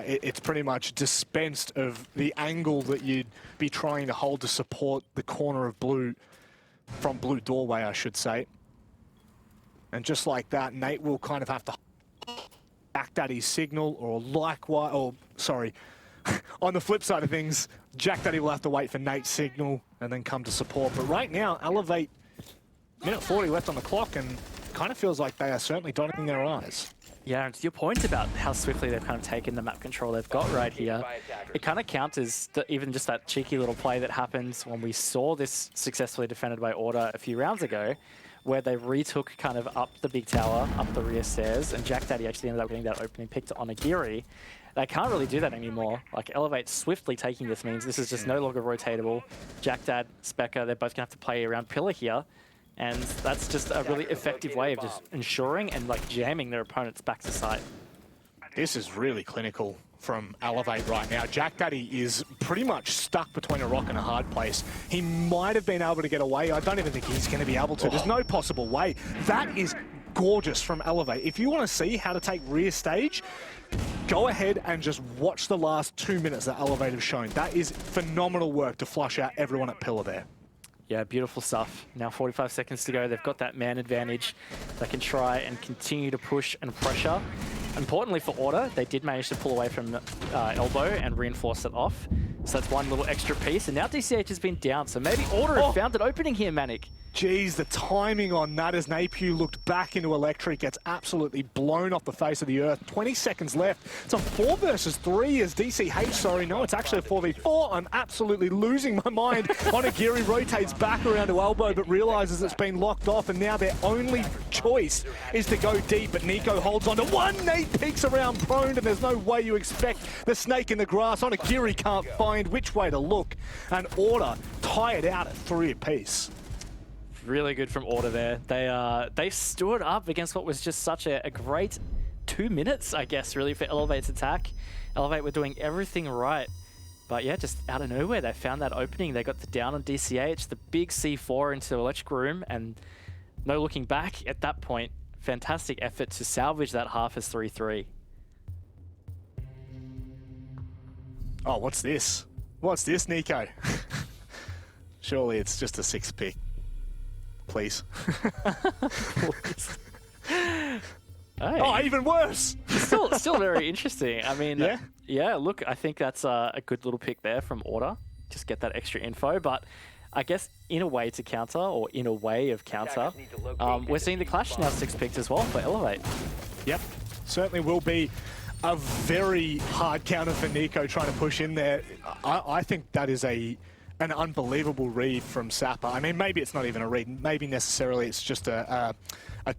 it's pretty much dispensed of the angle that you'd be trying to hold to support the corner of blue, from blue doorway, I should say. And just like that, Nate will kind of have to Jack Daddy's signal, or likewise, or sorry, on the flip side of things, Jack Daddy will have to wait for Nate's signal and then come to support. But right now, Elevate, minute 40 left on the clock, and kind of feels like they are certainly dotting their I's. Yeah, and to your point about how swiftly they've kind of taken the map control they've got right here, it kind of counters even just that cheeky little play that happened when we saw this successfully defended by Order a few rounds ago, where they retook kind of up the big tower, up the rear stairs, and Jack Daddy actually ended up getting that opening pick to Onigiri. They can't really do that anymore. Like, Elevate swiftly taking this means this is just no longer rotatable. Jack Dad, Specker, they're both going to have to play around Pillar here. And that's just a really effective way of just ensuring and like jamming their opponents back to site. This is really clinical from Elevate right now. Jack Daddy is pretty much stuck between a rock and a hard place. He might have been able to get away. I don't even think he's going to be able to. There's no possible way. That is gorgeous from Elevate. If you want to see how to take rear stage, go ahead and just watch the last 2 minutes that Elevate have shown. That is phenomenal work to flush out everyone at Pillar there. Yeah, beautiful stuff. Now 45 seconds to go. They've got that man advantage. They can try and continue to push and pressure. Importantly for Order, they did manage to pull away from Elbow and reinforce it off. So that's one little extra piece. And now DCH has been down, so maybe Order have found an opening here, Manic. Geez, the timing on that as Napier looked back into Electric, gets absolutely blown off the face of the earth. 20 seconds left. It's a 4 versus 3 as DCH, sorry, no, it's actually a 4v4. I'm absolutely losing my mind. Onigiri rotates back around to Elbow, but realizes it's been locked off, and now their only choice is to go deep, but Nico holds on to one. Nate peeks around prone, and there's no way you expect the snake in the grass. Onigiri can't find which way to look, and Order tie it out at 3 apiece. Really good from Order there. They stood up against what was just such a great 2 minutes, I guess, really, for Elevate's attack. Elevate were doing everything right. But yeah, just out of nowhere, they found that opening. They got the down on DCH, the big C4 into Electric Room, and no looking back at that point. Fantastic effort to salvage that half as 3-3. Oh, what's this? What's this, Nico? Surely it's just a 6 pick. Please. Hey. Oh, even worse! Still very interesting. I mean, Yeah? Yeah, look, I think that's a good little pick there from Order. Just get that extra info, but I guess in a way to counter, or in a way of counter, we're seeing the Clash now 6 picked as well for Elevate. Yep, certainly will be a very hard counter for Nico trying to push in there. I think that is an unbelievable read from Sapper. I mean, maybe it's not even a read. Maybe necessarily it's just a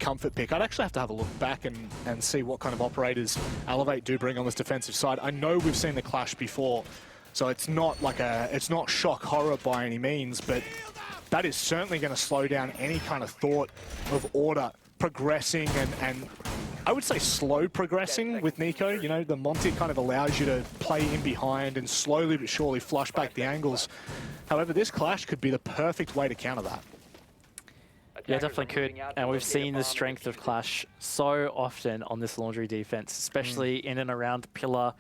comfort pick. I'd actually have to have a look back and see what kind of operators Elevate do bring on this defensive side. I know we've seen the Clash before, so it's not like it's not shock horror by any means, but that is certainly going to slow down any kind of thought of Order progressing and I would say slow progressing with Nico. You know, the Monty kind of allows you to play in behind and slowly but surely flush back the angles. However, this Clash could be the perfect way to counter that. Yeah, definitely could. And we've seen the strength of Clash so often on this Laundry defense, especially in and around Pillar.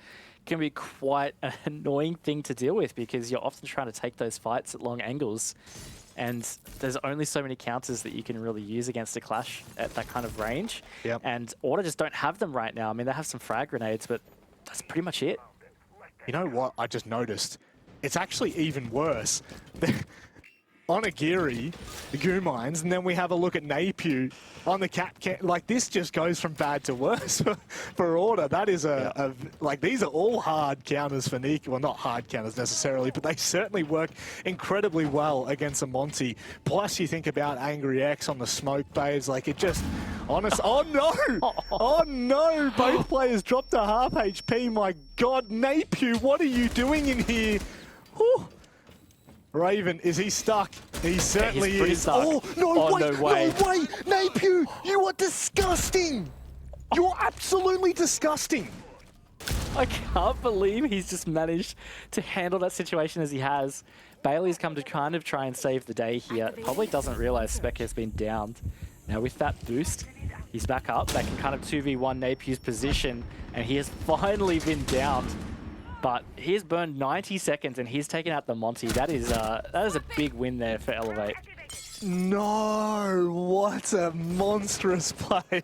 Can be quite an annoying thing to deal with because you're often trying to take those fights at long angles. And there's only so many counters that you can really use against a Clash at that kind of range. Yep. And Order just don't have them right now. I mean, they have some frag grenades, but that's pretty much it. You know what? I just noticed. It's actually even worse. Onigiri, the Goo Mines, and then we have a look at Napier on the like, this just goes from bad to worse for Order. That is like, these are all hard counters for Nico. Well, not hard counters necessarily, but they certainly work incredibly well against a Monty. Plus, you think about Angry X on the smoke bays, like, it just, honest. Oh no! Oh no! Both players dropped a half HP. My God, Napier, what are you doing in here? Whew. Raven, is he stuck? He certainly he's is. stuck. Oh, no, Oh, wait, no way. no way! Napier, you are disgusting! You're absolutely disgusting! I can't believe he's just managed to handle that situation as he has. Bailey's come to kind of try and save the day here. Probably doesn't realize Spec has been downed. Now with that boost, he's back up. They can kind of 2v1 Napier's position, and he has finally been downed. But he's burned 90 seconds and he's taken out the Monty. That is a big win there for Elevate. No, what a monstrous play.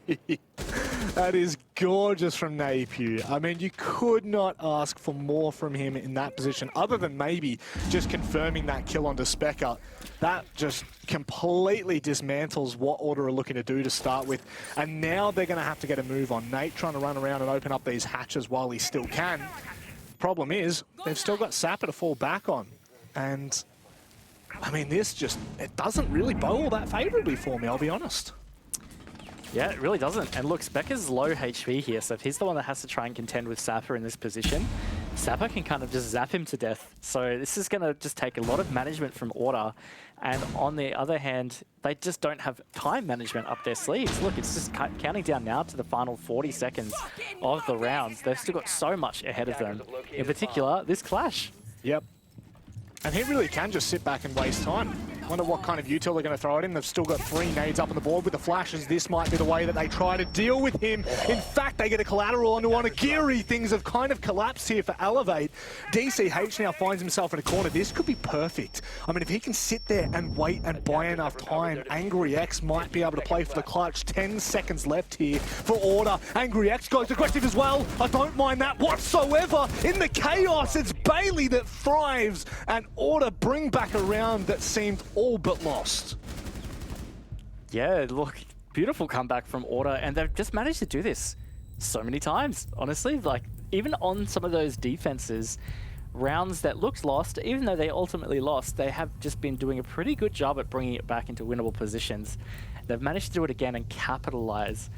That is gorgeous from Napier. I mean, you could not ask for more from him in that position, other than maybe just confirming that kill onto Specker. That just completely dismantles what Order are looking to do to start with. And now they're going to have to get a move on. Nate trying to run around and open up these hatches while he still can. Problem is, they've still got Sapper to fall back on. And I mean, it doesn't really bow all that favourably for me, I'll be honest. Yeah, it really doesn't. And look, Specker's low HP here, so if he's the one that has to try and contend with Sapper in this position, Sapper can kind of just zap him to death. So this is going to just take a lot of management from Order. And on the other hand, they just don't have time management up their sleeves. Look, it's just counting down now to the final 40 seconds of the rounds. They've still got so much ahead of them. In particular, this clash. Yep. And he really can just sit back and waste time. Wonder what kind of util they're going to throw at him. They've still got 3 nades up on the board with the flashes. This might be the way that they try to deal with him. In fact, they get a collateral onto Onigiri. Things have kind of collapsed here for Elevate. DCH now finds himself in a corner. This could be perfect. I mean, if he can sit there and wait and buy enough time, Angry X might be able to play for the clutch. 10 seconds left here for Order. Angry X goes aggressive as well. I don't mind that whatsoever. In the chaos, it's Bailey that thrives, and Order bring back a round that seemed all but lost. Yeah, look, beautiful comeback from Order, and they've just managed to do this so many times, honestly. Like, even on some of those defenses, rounds that looked lost, even though they ultimately lost, they have just been doing a pretty good job at bringing it back into winnable positions. They've managed to do it again and capitalize.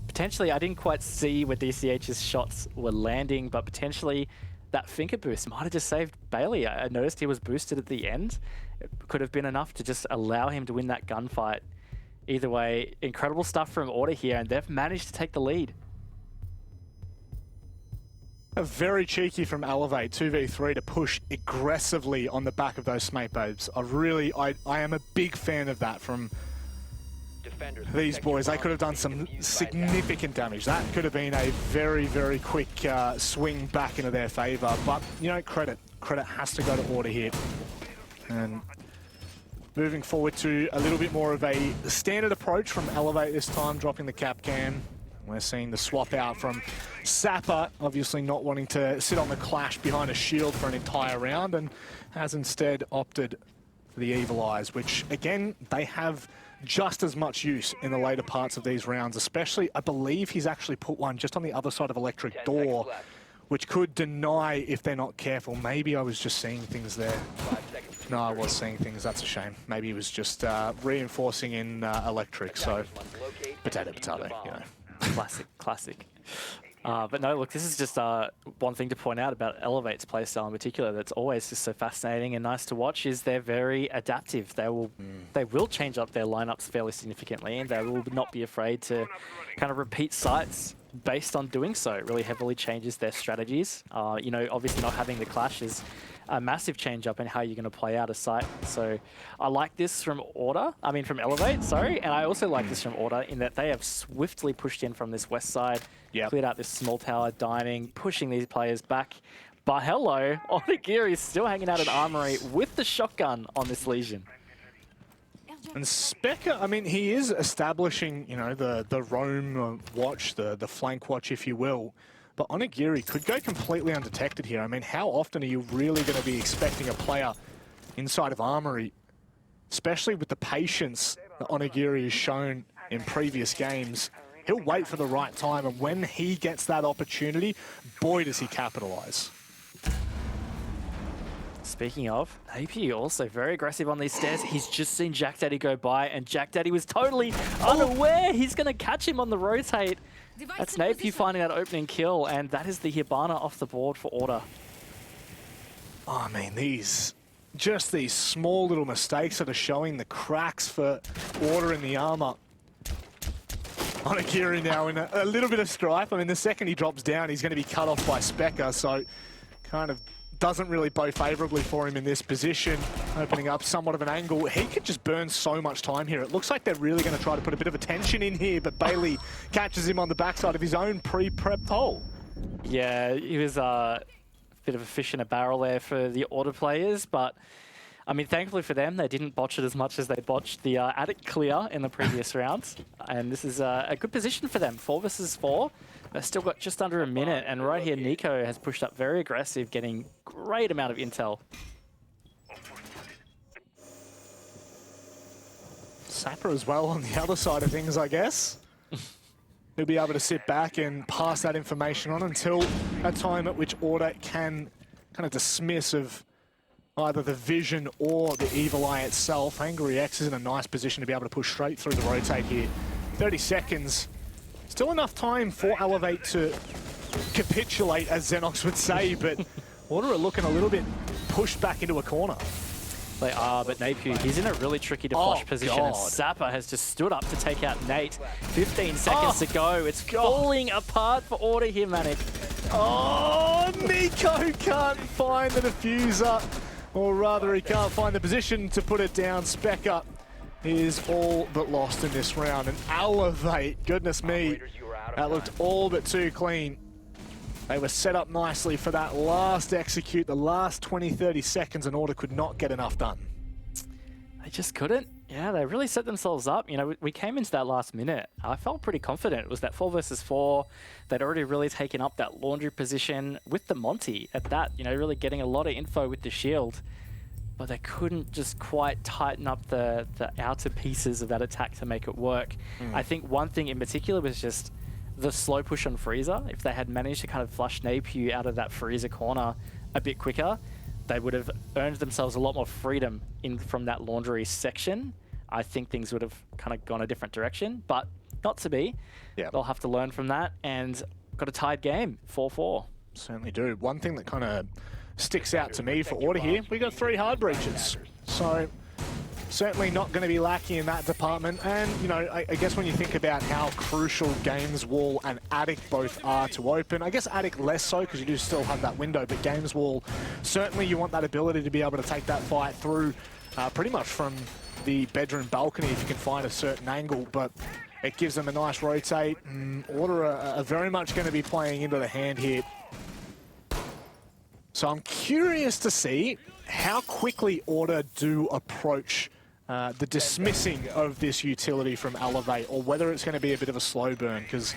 Potentially, I didn't quite see where DCH's shots were landing, but potentially that finger boost might have just saved Bailey. I noticed he was boosted at the end. It could have been enough to just allow him to win that gunfight. Either way, incredible stuff from Order here, and they've managed to take the lead. Very cheeky from Elevate, 2v3 to push aggressively on the back of those Smite Babes. I am a big fan of that from these boys. They could have done some significant damage. That could have been a very, very quick swing back into their favour. But, you know, credit has to go to Order here. And moving forward to a little bit more of a standard approach from Elevate this time, dropping the cap can. We're seeing the swap out from Sapper, obviously not wanting to sit on the clash behind a shield for an entire round, and has instead opted for the Evil Eyes, which, again, they have just as much use in the later parts of these rounds, especially, I believe he's actually put one just on the other side of Electric Door, which could deny if they're not careful. Maybe I was just seeing things there. No, I was seeing things. That's a shame. Maybe he was just reinforcing in Electric, so potato, you know. Classic. But no, look, this is just one thing to point out about Elevate's playstyle in particular that's always just so fascinating and nice to watch is they're very adaptive. They will change up their lineups fairly significantly, and they will not be afraid to kind of repeat sites based on doing so. It really heavily changes their strategies. You know, obviously not having the clash is a massive change up in how you're going to play out a site. So I like this from from Elevate, sorry. And I also like this from Order in that they have swiftly pushed in from this west side, cleared out this small tower dining, pushing these players back. But hello, Onigiri is still hanging out at Armory with the shotgun on this Legion. And Specker, I mean, he is establishing, you know, the roam watch, the flank watch, if you will. But Onigiri could go completely undetected here. I mean, how often are you really going to be expecting a player inside of Armory, especially with the patience that Onigiri has shown in previous games? He'll wait for the right time, and when he gets that opportunity, boy, does he capitalize. Speaking of, AP also very aggressive on these stairs. He's just seen Jack Daddy go by, and Jack Daddy was totally unaware. He's going to catch him on the rotate. That's Napier finding that opening kill, and that is the Hibana off the board for Order. Oh, I mean, just these small little mistakes that are showing the cracks for Order in the armor. Onigiri now in a little bit of strife. I mean, the second he drops down, he's going to be cut off by Specker, so kind of doesn't really bow favorably for him in this position, opening up somewhat of an angle. He could just burn so much time here. It looks like they're really going to try to put a bit of a tension in here, but Bailey catches him on the backside of his own pre-prepped hole. Yeah, he was a bit of a fish in a barrel there for the Order players, but I mean, thankfully for them, they didn't botch it as much as they botched the attic clear in the previous rounds. And this is a good position for them, 4 versus 4. They've still got just under a minute, and right here, Nico has pushed up very aggressive, getting great amount of intel. Sapper as well on the other side of things, I guess. He'll be able to sit back and pass that information on until a time at which Order can kind of dismiss of either the Vision or the Evil Eye itself. Angry X is in a nice position to be able to push straight through the rotate here. 30 seconds. Still enough time for Elevate to capitulate, as Xenox would say, but Order are looking a little bit pushed back into a corner. They are, but Napier, he's in a really tricky to flush position, and Sapper has just stood up to take out Nate. 15 seconds to go. It's falling apart for Order here, Manic. Oh, Nico can't find the diffuser, or rather he can't find the position to put it down. Specker is all but lost in this round, and Elevate, goodness me, that looked all but too clean. They were set up nicely for that last execute, the last 20-30 seconds, and Order could not get enough done. They just couldn't. Yeah, they really set themselves up. You know, we came into that last minute. I felt pretty confident. It was that 4 versus 4. They'd already really taken up that laundry position with the Monty at that, you know, really getting a lot of info with the shield. But they couldn't just quite tighten up the outer pieces of that attack to make it work. I think one thing in particular was just the slow push on Freezer. If they had managed to kind of flush Napier out of that Freezer corner a bit quicker, they would have earned themselves a lot more freedom in from that laundry section. I think things would have kind of gone a different direction, but not to be. Yeah. They'll have to learn from that, and got a tied game, 4-4. Certainly do. One thing that kind of sticks out to me for Order here, we got 3 hard breaches. So certainly not going to be lacking in that department. And, you know, I guess when you think about how crucial Games Wall and Attic both are to open, I guess Attic less so because you do still have that window, but Games Wall, certainly you want that ability to be able to take that fight through pretty much from the bedroom balcony if you can find a certain angle, but it gives them a nice rotate. Order are very much going to be playing into the hand here. So I'm curious to see how quickly Order do approach the dismissing of this utility from Elevate, or whether it's going to be a bit of a slow burn, because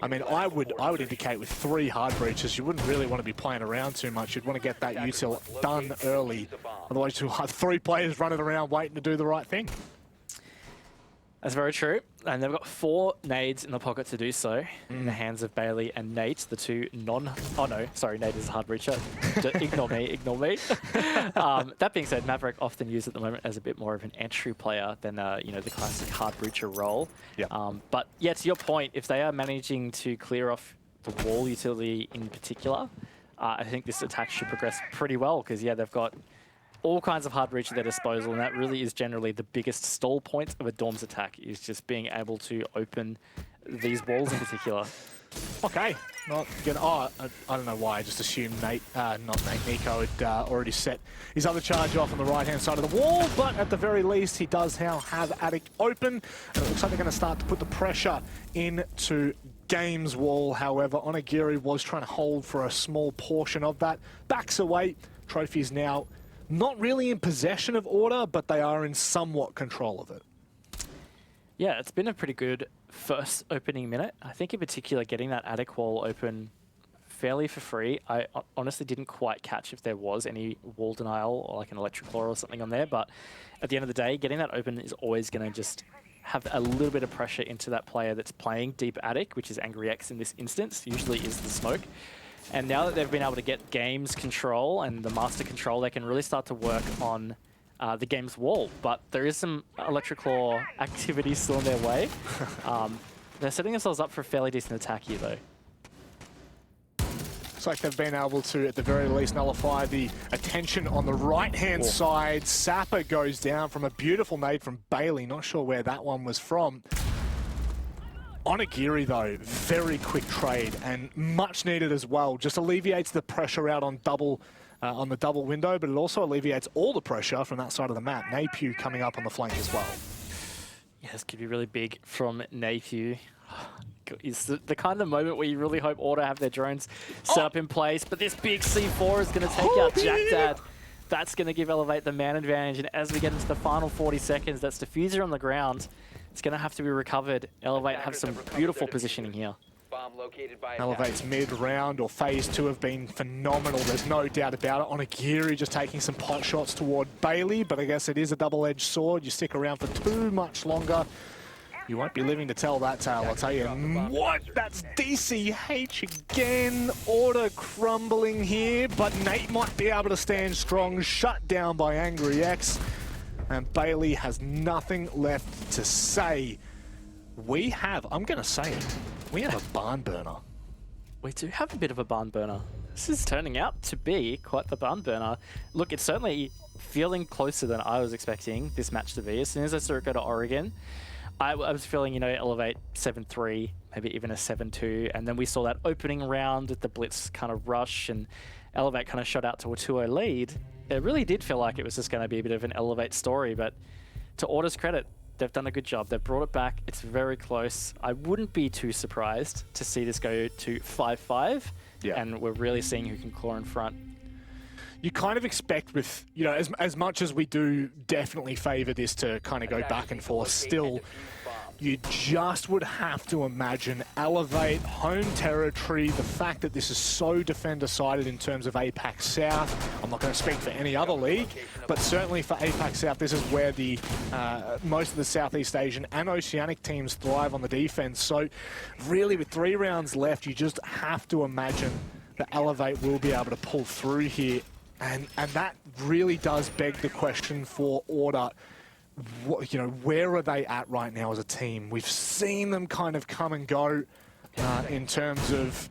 I mean, I would indicate with 3 hard breaches, you wouldn't really want to be playing around too much. You'd want to get that util done early. Otherwise, you'll have 3 players running around waiting to do the right thing. That's very true. And they've got 4 nades in the pocket to do so, in the hands of Bailey and Nate, the 2 non... Oh no, sorry, Nate is a hard breacher. Ignore me, ignore me. That being said, Maverick often used at the moment as a bit more of an entry player than, you know, the classic hard breacher role. Yep. But yeah, to your point, if they are managing to clear off the wall utility in particular, I think this attack should progress pretty well, because yeah, they've got all kinds of hard breach at their disposal, and that really is generally the biggest stall point of a Dorm's attack, is just being able to open these walls in particular. Okay, not good. Oh, I don't know why. I just assumed Nate, not Nate, Nico had already set his other charge off on the right-hand side of the wall, but at the very least, he does now have Attic open, and it looks like they're going to start to put the pressure into Games Wall. However, Onigiri was trying to hold for a small portion of that. Backs away. Trophy is now not really in possession of Order, but they are in somewhat control of it. Yeah, it's been a pretty good first opening minute. I think in particular getting that attic wall open fairly for free. I honestly didn't quite catch if there was any wall denial or like an electric claw or something on there, but at the end of the day, getting that open is always going to just have a little bit of pressure into that player that's playing deep attic, which is Angry X in this instance, usually is the smoke. And now that they've been able to get games control and the master control, they can really start to work on the game's wall. But there is some Electric Claw activity still in their way. They're setting themselves up for a fairly decent attack here, though. Looks like they've been able to, at the very least, nullify the attention on the right-hand side. Sapper goes down from a beautiful nade from Bailey. Not sure where that one was from. Onigiri, though, very quick trade and much needed as well. Just alleviates the pressure out on the double window, but it also alleviates all the pressure from that side of the map. Napier coming up on the flank as well. Yeah, this could be really big from Napier. It's the kind of moment where you really hope Order have their drones set up in place, but this big C4 is going to take out Jack Dad. That's going to give Elevate the man advantage, and as we get into the final 40 seconds, that's diffuser on the ground. It's going to have to be recovered. Elevate have some beautiful positioning here. Elevate's mid-round or phase 2 have been phenomenal. There's no doubt about it. Onigiri just taking some pot shots toward Bailey, but I guess it is a double-edged sword. You stick around for too much longer, You won't be living to tell that tale, I'll tell you. What? That's DCH again. Order crumbling here, but Nate might be able to stand strong. Shut down by Angry X. And Bailey has nothing left to say. We have, I'm going to say it, we have a barn burner. We do have a bit of a barn burner. This is turning out to be quite the barn burner. Look, it's certainly feeling closer than I was expecting this match to be. As soon as I saw it go to Oregon, I was feeling, you know, Elevate 7-3, maybe even a 7-2, and then we saw that opening round with the Blitz kind of rush, and Elevate kind of shot out to a 2-0 lead. It really did feel like it was just going to be a bit of an Elevate story, but to Order's credit, they've done a good job. They've brought it back. It's very close. I wouldn't be too surprised to see this go to 5-5, and we're really seeing who can claw in front. You kind of expect with, you know, as much as we do definitely favour this to kind of go back and forth, still, you just would have to imagine Elevate, home territory, the fact that this is so defender-sided in terms of APAC South. I'm not going to speak for any other league, but certainly for APAC South, this is where the most of the Southeast Asian and Oceanic teams thrive on the defense. So really, with 3 rounds left, you just have to imagine that Elevate will be able to pull through here. And that really does beg the question for Order. What, you know, where are they at right now as a team? We've seen them kind of come and go in terms of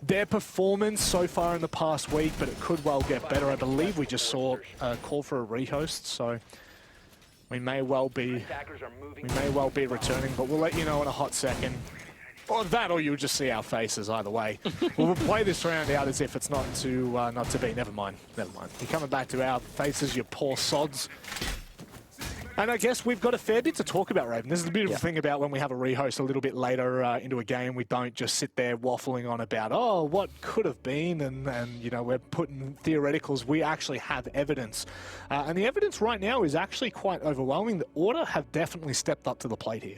their performance so far in the past week, but it could well get better. I believe we just saw a call for a rehost, so we may well be returning, but we'll let you know in a hot second. Or that, or you'll just see our faces either way. We'll play this round out as if it's not to be. Never mind. You're coming back to our faces, you poor sods. And I guess we've got a fair bit to talk about, Raven. This is the beautiful thing about when we have a rehost a little bit later into a game. We don't just sit there waffling on about, oh, what could have been, and you know, we're putting theoreticals. We actually have evidence. And the evidence right now is actually quite overwhelming. The Order have definitely stepped up to the plate here.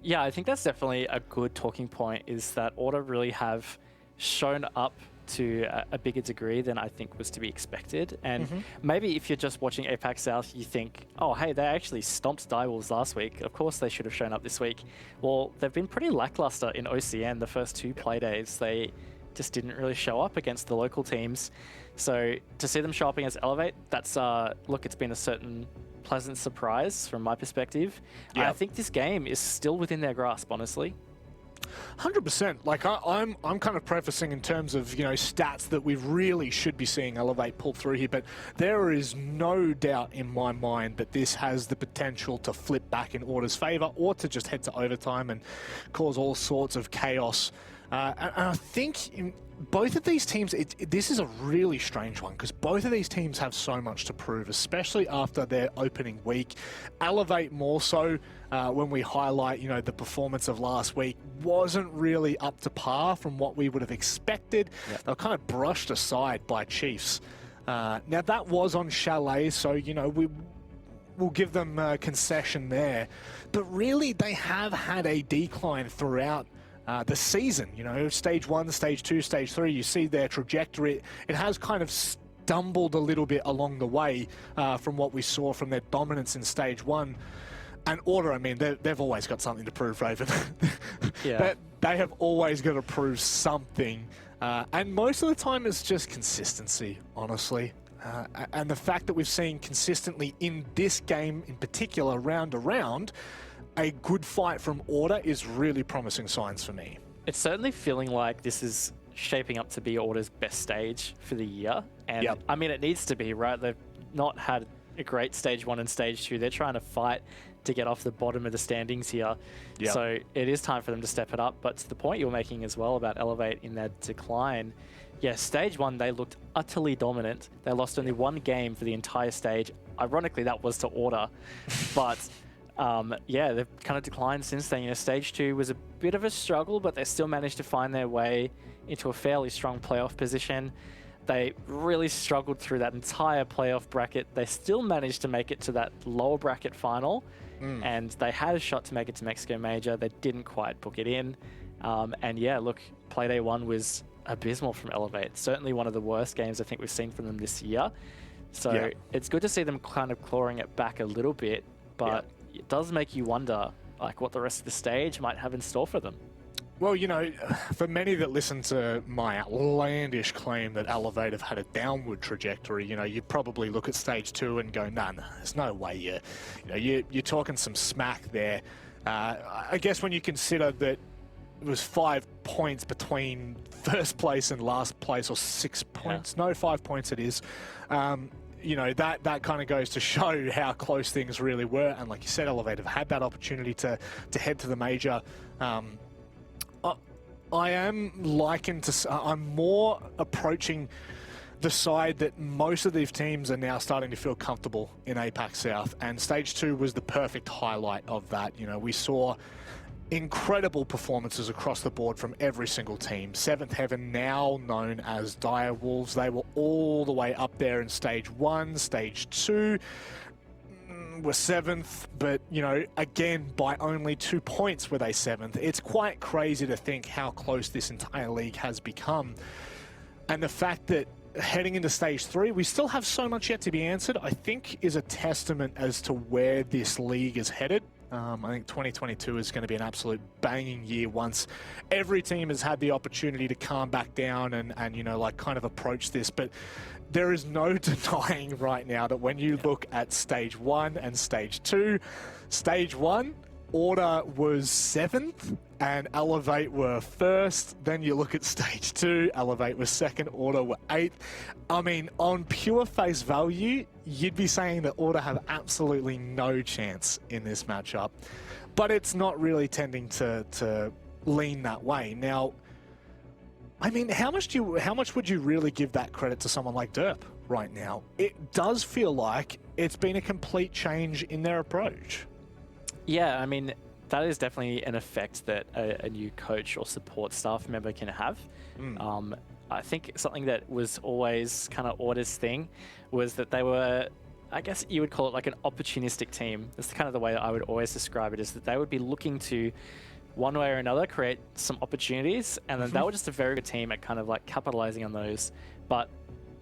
Yeah, I think that's definitely a good talking point, is that Order really have shown up to a bigger degree than I think was to be expected. And maybe if you're just watching APAC South, you think, oh, hey, they actually stomped Direwolves last week. Of course they should have shown up this week. Well, they've been pretty lackluster in OCN the first 2 Playdays. They just didn't really show up against the local teams. So to see them show up against Elevate, that's, look, it's been a certain pleasant surprise from my perspective. I think this game is still within their grasp, honestly. 100%. Like I'm kind of prefacing in terms of, you know, stats that we really should be seeing Elevate pull through here, but there is no doubt in my mind that this has the potential to flip back in Order's favour, or to just head to overtime and cause all sorts of chaos. And I think both of these teams, this is a really strange one, because both of these teams have so much to prove, especially after their opening week. Elevate more so when we highlight, you know, the performance of last week wasn't really up to par from what we would have expected. They were kind of brushed aside by Chiefs. Now that was on Chalet, so, you know, we'll give them a concession there. But really, they have had a decline throughout the season. You know, stage 1, stage 2, stage 3, you see their trajectory. It has kind of stumbled a little bit along the way from what we saw from their dominance in stage 1. And Order, I mean, they've always got something to prove, Raven. They have always got to prove something. And most of the time it's just consistency, honestly. And the fact that we've seen consistently in this game in particular, round to round, a good fight from Order is really promising signs for me. It's certainly feeling like this is shaping up to be Order's best stage for the year. And I mean, it needs to be, right? They've not had a great stage 1 and stage 2. They're trying to fight to get off the bottom of the standings here. So it is time for them to step it up. But to the point you're making as well about Elevate in their decline, stage 1, they looked utterly dominant. They lost only 1 game for the entire stage. Ironically, that was to Order. But they've kind of declined since then. You know, stage 2 was a bit of a struggle, but they still managed to find their way into a fairly strong playoff position. They really struggled through that entire playoff bracket. They still managed to make it to that lower bracket final, and they had a shot to make it to Mexico Major. They didn't quite book it in. And yeah, look, Playday 1 was abysmal from Elevate. Certainly one of the worst games I think we've seen from them this year. So it's good to see them kind of clawing it back a little bit, but it does make you wonder like what the rest of the stage might have in store for them. Well, you know, for many that listen to my outlandish claim that Elevate have had a downward trajectory, you know, you'd probably look at stage 2 and go, nah, there's no way you're talking some smack there. I guess when you consider that it was 5 points between first place and last place, or 6 points. Yeah. No, 5 points it is. You know, that kind of goes to show how close things really were. And like you said, Elevate have had that opportunity to head to the major. I am I'm more approaching the side that most of these teams are now starting to feel comfortable in APAC South, and stage 2 was the perfect highlight of that. You know, we saw incredible performances across the board from every single team. Seventh Heaven, now known as Dire Wolves, they were all the way up there in stage 1, stage 2. Were 7th, but, you know, again, by only 2 points were they 7th. It's quite crazy to think how close this entire league has become. And the fact that heading into stage 3, we still have so much yet to be answered, I think is a testament as to where this league is headed. I think 2022 is going to be an absolute banging year once every team has had the opportunity to calm back down and you know, like kind of approach this. But there is no denying right now that when you look at stage 1 and stage 2, stage 1, Order was 7th and Elevate were 1st. Then you look at stage 2, Elevate was 2nd, Order were 8th. I mean, on pure face value, you'd be saying that Order have absolutely no chance in this matchup. But it's not really tending to lean that way. Now, I mean, how much would you really give that credit to someone like Derp right now? It does feel like it's been a complete change in their approach. Yeah, I mean, that is definitely an effect that a new coach or support staff member can have. I think something that was always kind of Order's thing was that they were, I guess you would call it like an opportunistic team. That's kind of the way that I would always describe it, is that they would be looking to, one way or another, create some opportunities, and then they were just a very good team at kind of like capitalizing on those. But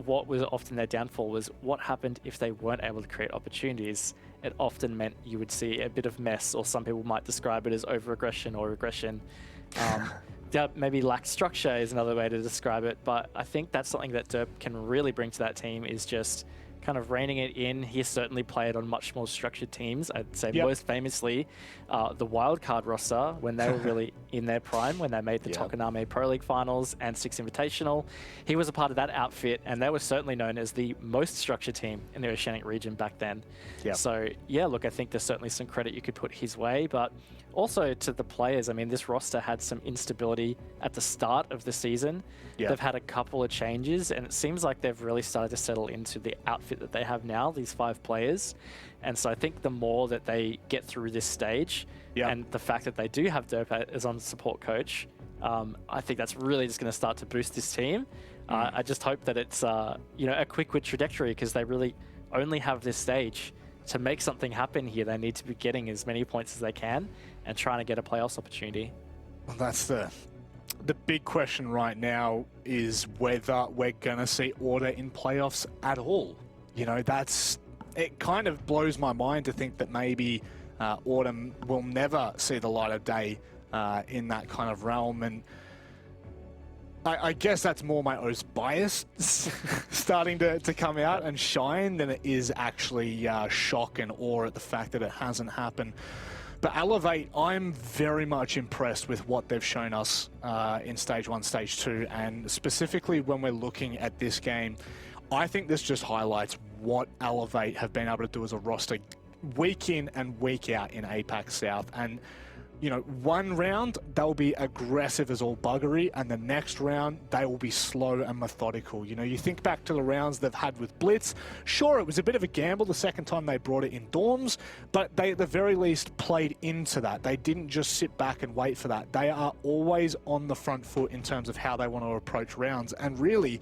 what was often their downfall was what happened if they weren't able to create opportunities. It often meant you would see a bit of mess, or some people might describe it as over-aggression or aggression. Maybe lack structure is another way to describe it, but I think that's something that Derp can really bring to that team, is just kind of reining it in. He certainly played on much more structured teams. I'd say most famously the wildcard roster, when they were really in their prime, when they made the Tokoname Pro League Finals and Six Invitational. He was a part of that outfit, and they were certainly known as the most structured team in the Oceanic region back then. So yeah, look, I think there's certainly some credit you could put his way, but also to the players. I mean, this roster had some instability at the start of the season. They've had a couple of changes, and it seems like they've really started to settle into the outfit that they have now, these 5 players. And so I think the more that they get through this stage, and the fact that they do have Derp as on support coach, I think that's really just going to start to boost this team. I just hope that it's you know, a quick trajectory, because they really only have this stage to make something happen here. They need to be getting as many points as they can and trying to get a playoffs opportunity. Well, that's the big question right now, is whether we're going to see Order in playoffs at all. You know, it kind of blows my mind to think that maybe Order will never see the light of day in that kind of realm. And I guess that's more my O's bias starting to come out and shine than it is actually shock and awe at the fact that it hasn't happened. But Elevate, I'm very much impressed with what they've shown us in Stage 1, Stage 2, and specifically when we're looking at this game, I think this just highlights what Elevate have been able to do as a roster week in and week out in APAC South. And you know, one round, they'll be aggressive as all buggery, and the next round, they will be slow and methodical. You know, you think back to the rounds they've had with Blitz. Sure, it was a bit of a gamble the second time they brought it in dorms, but they at the very least played into that. They didn't just sit back and wait for that. They are always on the front foot in terms of how they want to approach rounds. And really,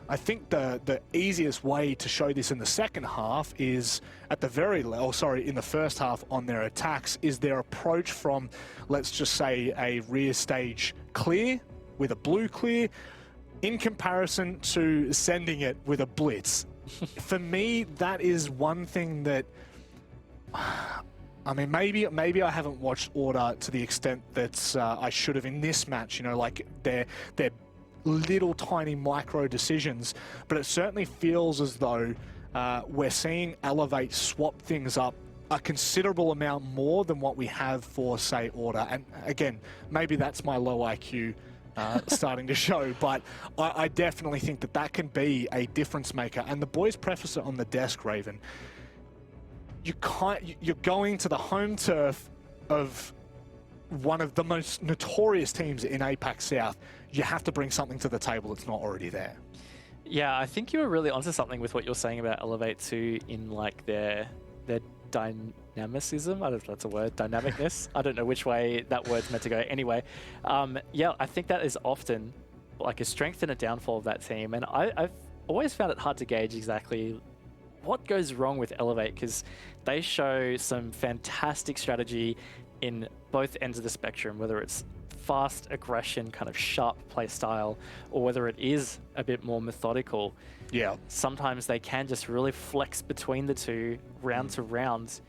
I think the easiest way to show this in the second half is at the in the first half on their attacks, is their approach from, let's just say, a rear stage clear with a blue clear in comparison to sending it with a blitz. For me, that is one thing that I mean, maybe I haven't watched Order to the extent that I should have in this match. You know, like they're little tiny micro decisions, but it certainly feels as though we're seeing Elevate swap things up a considerable amount more than what we have for, say, Order. And again, maybe that's my low IQ starting to show, but I definitely think that can be a difference maker. And the boys preface it on the desk, Raven. You're going to the home turf of one of the most notorious teams in APAC South. You have to bring something to the table that's not already there. Yeah, I think you were really onto something with what you're saying about Elevate 2 in like their dynamicism. I don't know if that's a word. Dynamicness. I don't know which way that word's meant to go. Anyway, yeah, I think that is often like a strength and a downfall of that team. And I've always found it hard to gauge exactly what goes wrong with Elevate, because they show some fantastic strategy in both ends of the spectrum, whether it's fast aggression, kind of sharp play style, or whether it is a bit more methodical. Yeah. Sometimes they can just really flex between the two round to round.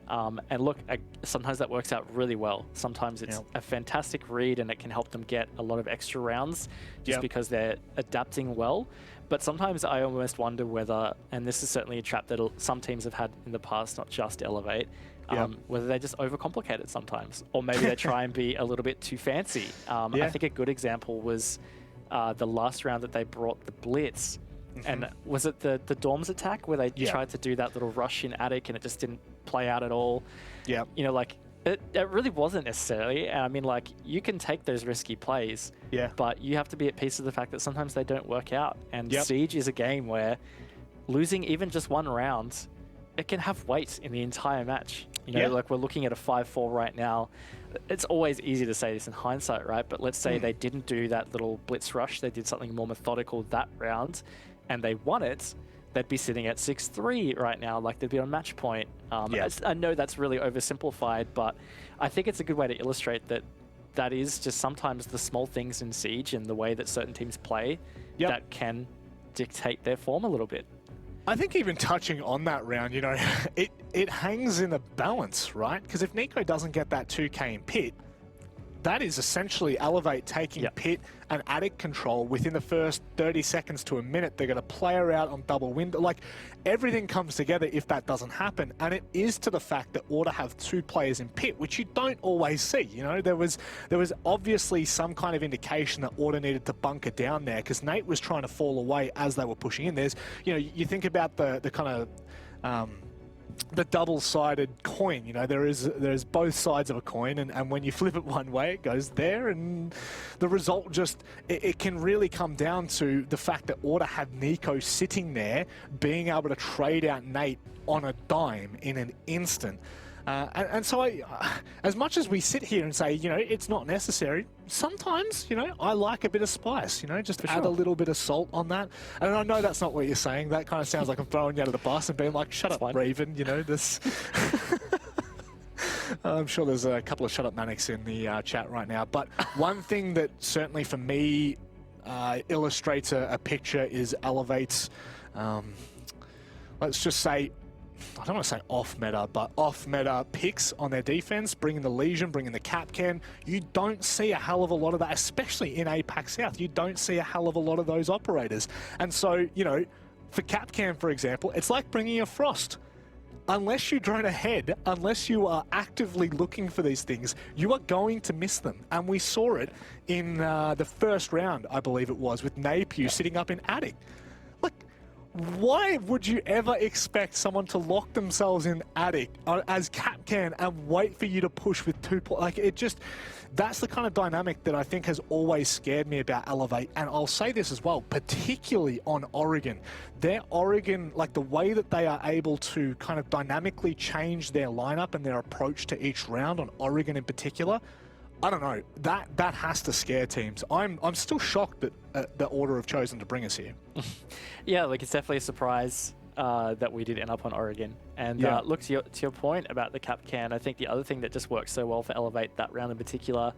And look, sometimes that works out really well. Sometimes it's a fantastic read and it can help them get a lot of extra rounds just because they're adapting well. But sometimes I almost wonder whether, and this is certainly a trap that some teams have had in the past, not just Elevate, whether they just overcomplicate it sometimes, or maybe they try and be a little bit too fancy. I think a good example was the last round that they brought the Blitz. And was it the Dorms attack where they tried to do that little rush in Attic and it just didn't play out at all? Yeah. You know, like, it really wasn't necessarily. I mean, like, you can take those risky plays, but you have to be at peace with the fact that sometimes they don't work out. And Siege is a game where losing even just one round, it can have weight in the entire match. You know, like we're looking at a 5-4 right now. It's always easy to say this in hindsight, right? But let's say they didn't do that little blitz rush. They did something more methodical that round and they won it. They'd be sitting at 6-3 right now, like they'd be on match point. I know that's really oversimplified, but I think it's a good way to illustrate that is just sometimes the small things in Siege and the way that certain teams play that can dictate their form a little bit. I think even touching on that round, you know, it hangs in a balance, right? Because if Nico doesn't get that 2k in pit, that is essentially Elevate taking pit and Attic control within the first 30 seconds to a minute. They're going to play her out on double window. Like, everything comes together if that doesn't happen. And it is to the fact that Order have 2 players in pit, which you don't always see. You know, there was obviously some kind of indication that Order needed to bunker down there because Nate was trying to fall away as they were pushing in. There's, you know, you think about the kind of the double-sided coin, you know, there's both sides of a coin, and when you flip it one way, it goes there, and the result just, it can really come down to the fact that Order had Nico sitting there, being able to trade out Nate on a dime in an instant. And so as much as we sit here and say, you know, it's not necessary, sometimes, you know, I like a bit of spice, you know, just add a little bit of salt on that. And I know that's not what you're saying. That kind of sounds like I'm throwing you out of the bus and being like, shut up, Raven, you know, this... I'm sure there's a couple of shut up manics in the chat right now. But one thing that certainly for me illustrates a picture is Elevate's, let's just say, I don't want to say off-meta, but off-meta picks on their defense, bringing the Legion, bringing the Capcan. You don't see a hell of a lot of that, especially in APAC South. You don't see a hell of a lot of those operators. And so, you know, for Capcan, for example, it's like bringing a Frost. Unless you drone ahead, unless you are actively looking for these things, you are going to miss them. And we saw it in the first round, I believe it was, with Napier sitting up in Attic. Like, why would you ever expect someone to lock themselves in Attic as Capcan and wait for you to push with 2 like, it just, that's the kind of dynamic that I think has always scared me about Elevate. And I'll say this as well, particularly on Oregon. Their Oregon, like the way that they are able to kind of dynamically change their lineup and their approach to each round on Oregon in particular, I don't know, that has to scare teams. I'm still shocked that the Order have chosen to bring us here. Yeah, like it's definitely a surprise that we did end up on Oregon. And look, to your point about the Capcan, I think the other thing that just works so well for Elevate that round in particular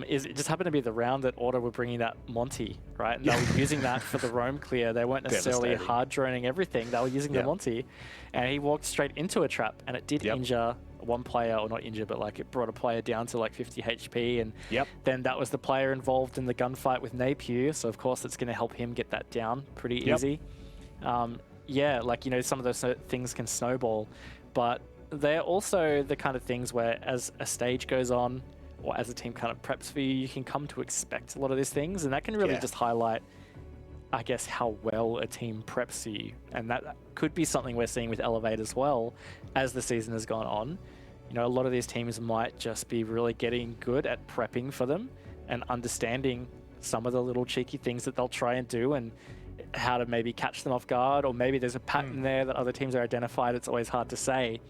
is it just happened to be the round that Order were bringing that Monty, right? And they were using that for the roam clear. They weren't necessarily Devastating. hard droning everything. They were using the Monty, and he walked straight into a trap, and it did injure one player, or not injure, but like it brought a player down to like 50 HP, and then that was the player involved in the gunfight with Napier, so of course it's going to help him get that down pretty easy. Yeah, like, you know, some of those things can snowball, but they're also the kind of things where as a stage goes on, or as a team kind of preps for you, you can come to expect a lot of these things, and that can really just highlight, I guess, how well a team preps for you. And that could be something we're seeing with Elevate as well as the season has gone on. You know, a lot of these teams might just be really getting good at prepping for them and understanding some of the little cheeky things that they'll try and do and how to maybe catch them off guard, or maybe there's a pattern there that other teams are identified. It's always hard to say.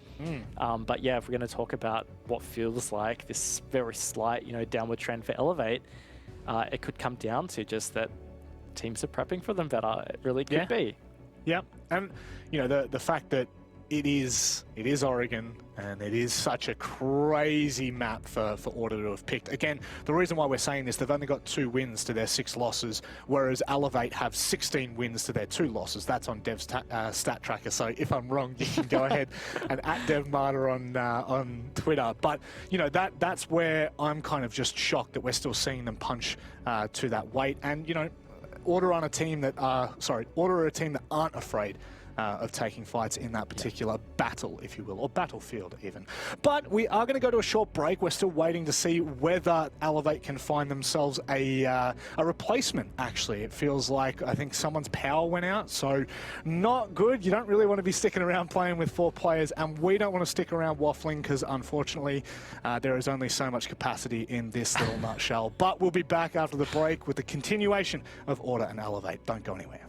But yeah, if we're going to talk about what feels like this very slight, you know, downward trend for Elevate, it could come down to just that teams are prepping for them better. It really could be. Yeah, and you know the fact that it is Oregon, and it is such a crazy map for Order to have picked. Again, the reason why we're saying this, they've only got 2 wins to their 6 losses, whereas Elevate have 16 wins to their 2 losses. That's on Dev's stat tracker. So if I'm wrong, you can go ahead and at DevMartyr on Twitter. But you know that's where I'm kind of just shocked that we're still seeing them punch to that weight. And you know, Order are a team that aren't afraid of taking fights in that particular battle, if you will, or battlefield even. But we are going to go to a short break. We're still waiting to see whether Elevate can find themselves a replacement, actually. It feels like, I think someone's power went out, so not good. You don't really want to be sticking around playing with 4 players, and we don't want to stick around waffling because, unfortunately, there is only so much capacity in this little nutshell. But we'll be back after the break with the continuation of Order and Elevate. Don't go anywhere.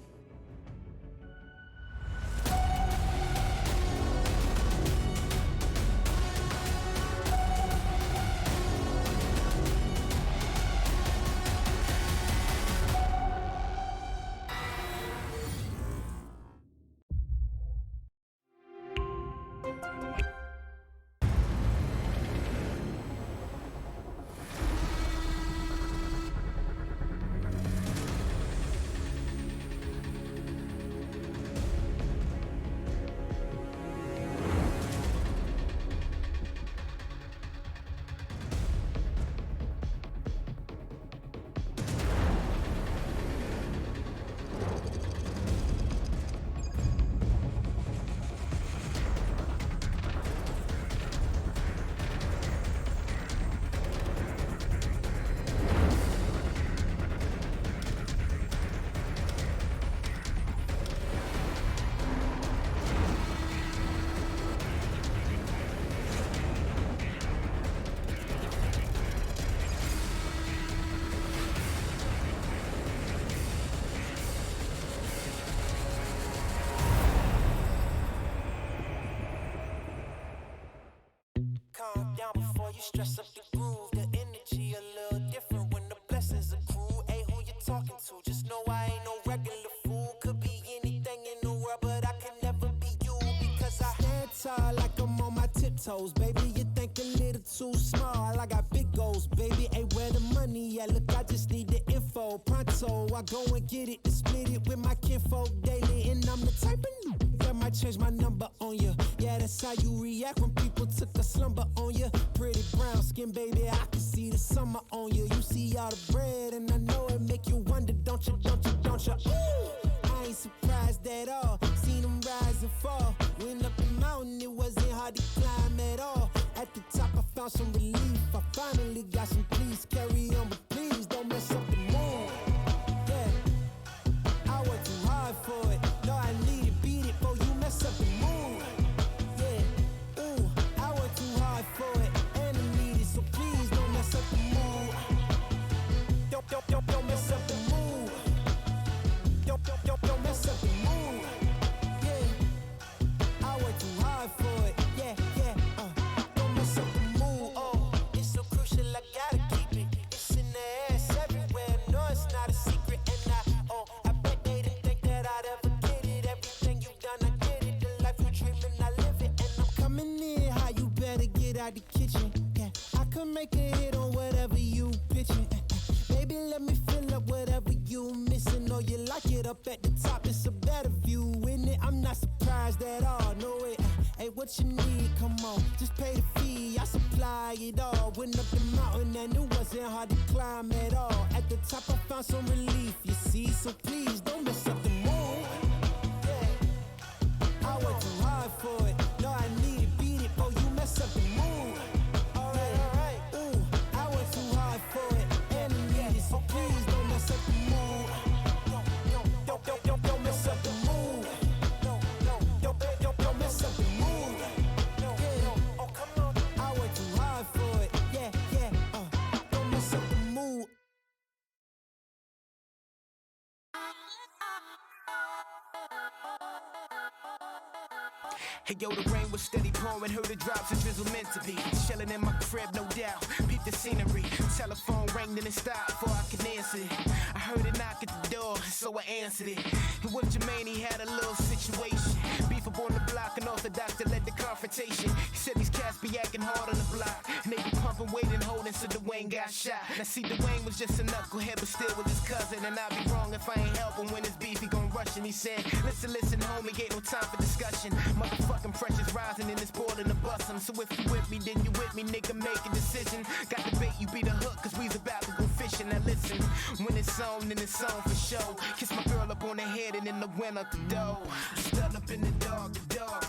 Calm down before you stress up the groove. The energy a little different when the blessings accrue. Hey, who you talking to? Just know I ain't no regular fool. Could be anything in the world, but I can never be you because I stand tall like I'm on my tiptoes. Baby, you think a little too small. I got big goals, baby. Hey, where the money at? Look, I just need the info. Pronto, I go and get it and split it with my kinfolk daily. And I'm the type of that might change my number on you. Yeah, that's how you react when people took a slumber on you. Pretty brown skin, baby, I can see the summer on you. You see all the bread, and I know it make you wonder, don't you? Ooh, I ain't surprised at all. Seen them rise and fall. Went up the mountain, it wasn't hard to climb at all. At the top, I found some relief. I finally got some peace. Carry on, but please don't mess up the mood. Yeah, I worked too hard for it. No, I need it, beat it, before you mess up the mood. Yeah, ooh, I worked too hard for it, and I need it, so please don't mess up the mood. Don't mess up the mood. Don't mess up the mood. Yeah, I worked too hard for it. Yeah, don't mess up the mood. Oh, it's so crucial, I gotta keep it. It's in the ass everywhere. No, it's not a secret, and I bet they didn't think that I'd ever get it. Everything you've done, I get it. The life you dreaming, I live it, and I'm coming in. How you better get out the kitchen? Yeah, I could make a hit on whatever you you let me fill up whatever you missing, or you like it up at the top, it's a better view, in it. I'm not surprised at all, no it. Hey, what you need? Come on, just pay the fee. I supply it all. Went up the mountain and it wasn't hard to climb at all. At the top, I found some relief, you see. So please don't mess up the mood. Yeah. I worked too hard for it. No, I need it, beat it. Oh, you mess up the mood. Alright. Ooh, I worked too hard for it, and I need it. So please don't mess up the mood. Don't mess up the mood. Don't mess up the mood. Hey yo, the rain was steady pouring, heard the drops, and drizzle meant to be. Chilling in my crib, no doubt, peep the scenery. Telephone rang, then it stopped before I could answer it. I heard a knock at the door, so I answered it. And with Jermaine, he had a little situation. Beef up on the block, and orthodox that led the confrontation. He said these cats be acting hard on the block, and they be pumping weight and holding, so Dwayne got shot. Now see, Dwayne was just a knucklehead, but still with his cousin. And I'd be wrong if I ain't help him when it's beef, he gon' rush him. He said, listen, homie, ain't no time for discussion. Motherfucking pressure's rising and it's boiling to bust him. So if you with me, then you with me, nigga, make a decision. Got the bait, you be the hook, cause we's about to go fishing. Now listen, when it's on, then it's on for show. Kiss my girl up on the head and then the wind up the door. Stuck up in the dog, it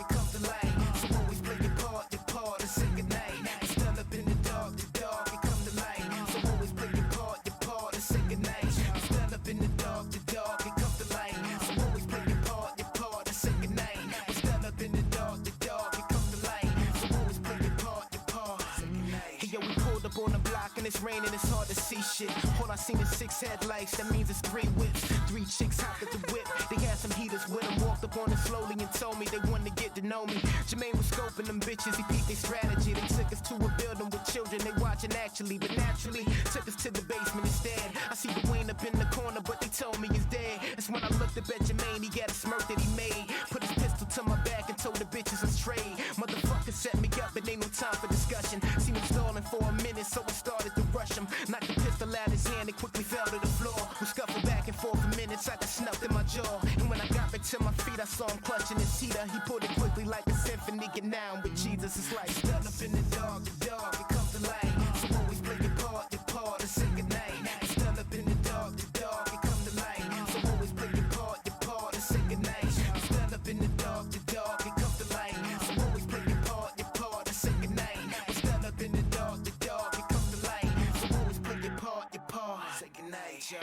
comes to light. So always play your part, and say goodnight. Stuck up in the dog, it comes to light. So always play your part, and say goodnight. Stuck up in the dog, it comes to light. So always play your part, and say goodnight. Stuck up in the dog, it comes to light. So always play your part, say goodnight. Hey yo, we pulled up on the block and it's raining, it's hard to see shit. All I seen is 6 headlights, that means it's 3 whips. 3 chicks hopped at the whip, they had some heaters with them. Walked up on it slowly and told me they wanted to get to know me. Jermaine was scoping them bitches, he peeped their strategy. They took us to a building with children, they watching actually, but naturally took us to the basement instead. I see Dwayne up in the corner, but they told me he's dead. That's when I looked up at Jermaine, he got a smirk that he made. Put his pistol to my back and told the bitches I'm straight. Motherfucker set me up, but ain't no time for discussion. Seen him stalling for a minute, so I started to rush him. Knocked the pistol out his hand and quickly fell to the floor. We scuffled back and forth for minutes, I got snuffed in my jaw. And when I got back to my feet, I saw him clutching his heater. He pulled it quickly like a symphony, and now I'm with Jesus. It's like stuck up in the dog, it comes to light. So always play your part, and say goodnight. Stuck up in the dog, it comes to light. So always play your part, and say goodnight. Stuck up in the dog, it comes to light. So always play your part, and say goodnight. Stuck up in the dog, it comes to light. So always play your part, say goodnight, yo.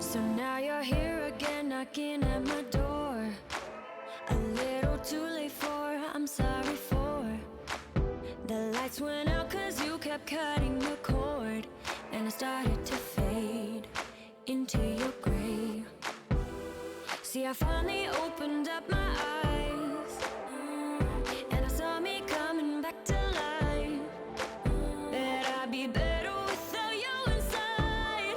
So now you're here again, knocking at my door. A little too late for, I'm sorry for. The lights went out cause you kept cutting the cord. And I started to fade into your gray. See, I finally opened up my eyes, and I saw me coming back to life. That I'd be better without you inside.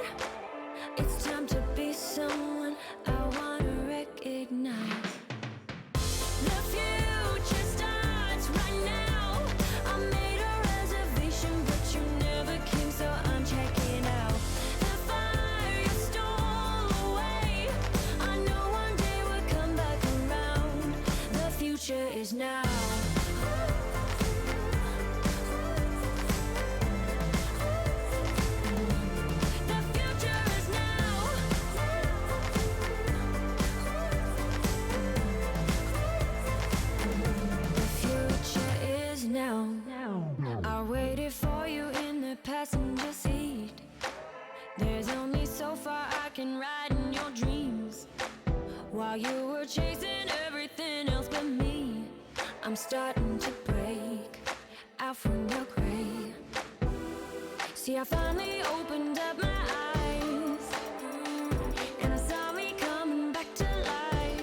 It's time to be someone I wanna recognize. The future starts right now. I made a reservation, but you never came, so I'm checking out. The fire you stole away, I know one day we'll come back around. The future is now. I waited for you in the passenger seat. There's only so far I can ride in your dreams. While you were chasing everything else but me, I'm starting to break out from your gray. See, I finally opened up my eyes, and I saw me coming back to life.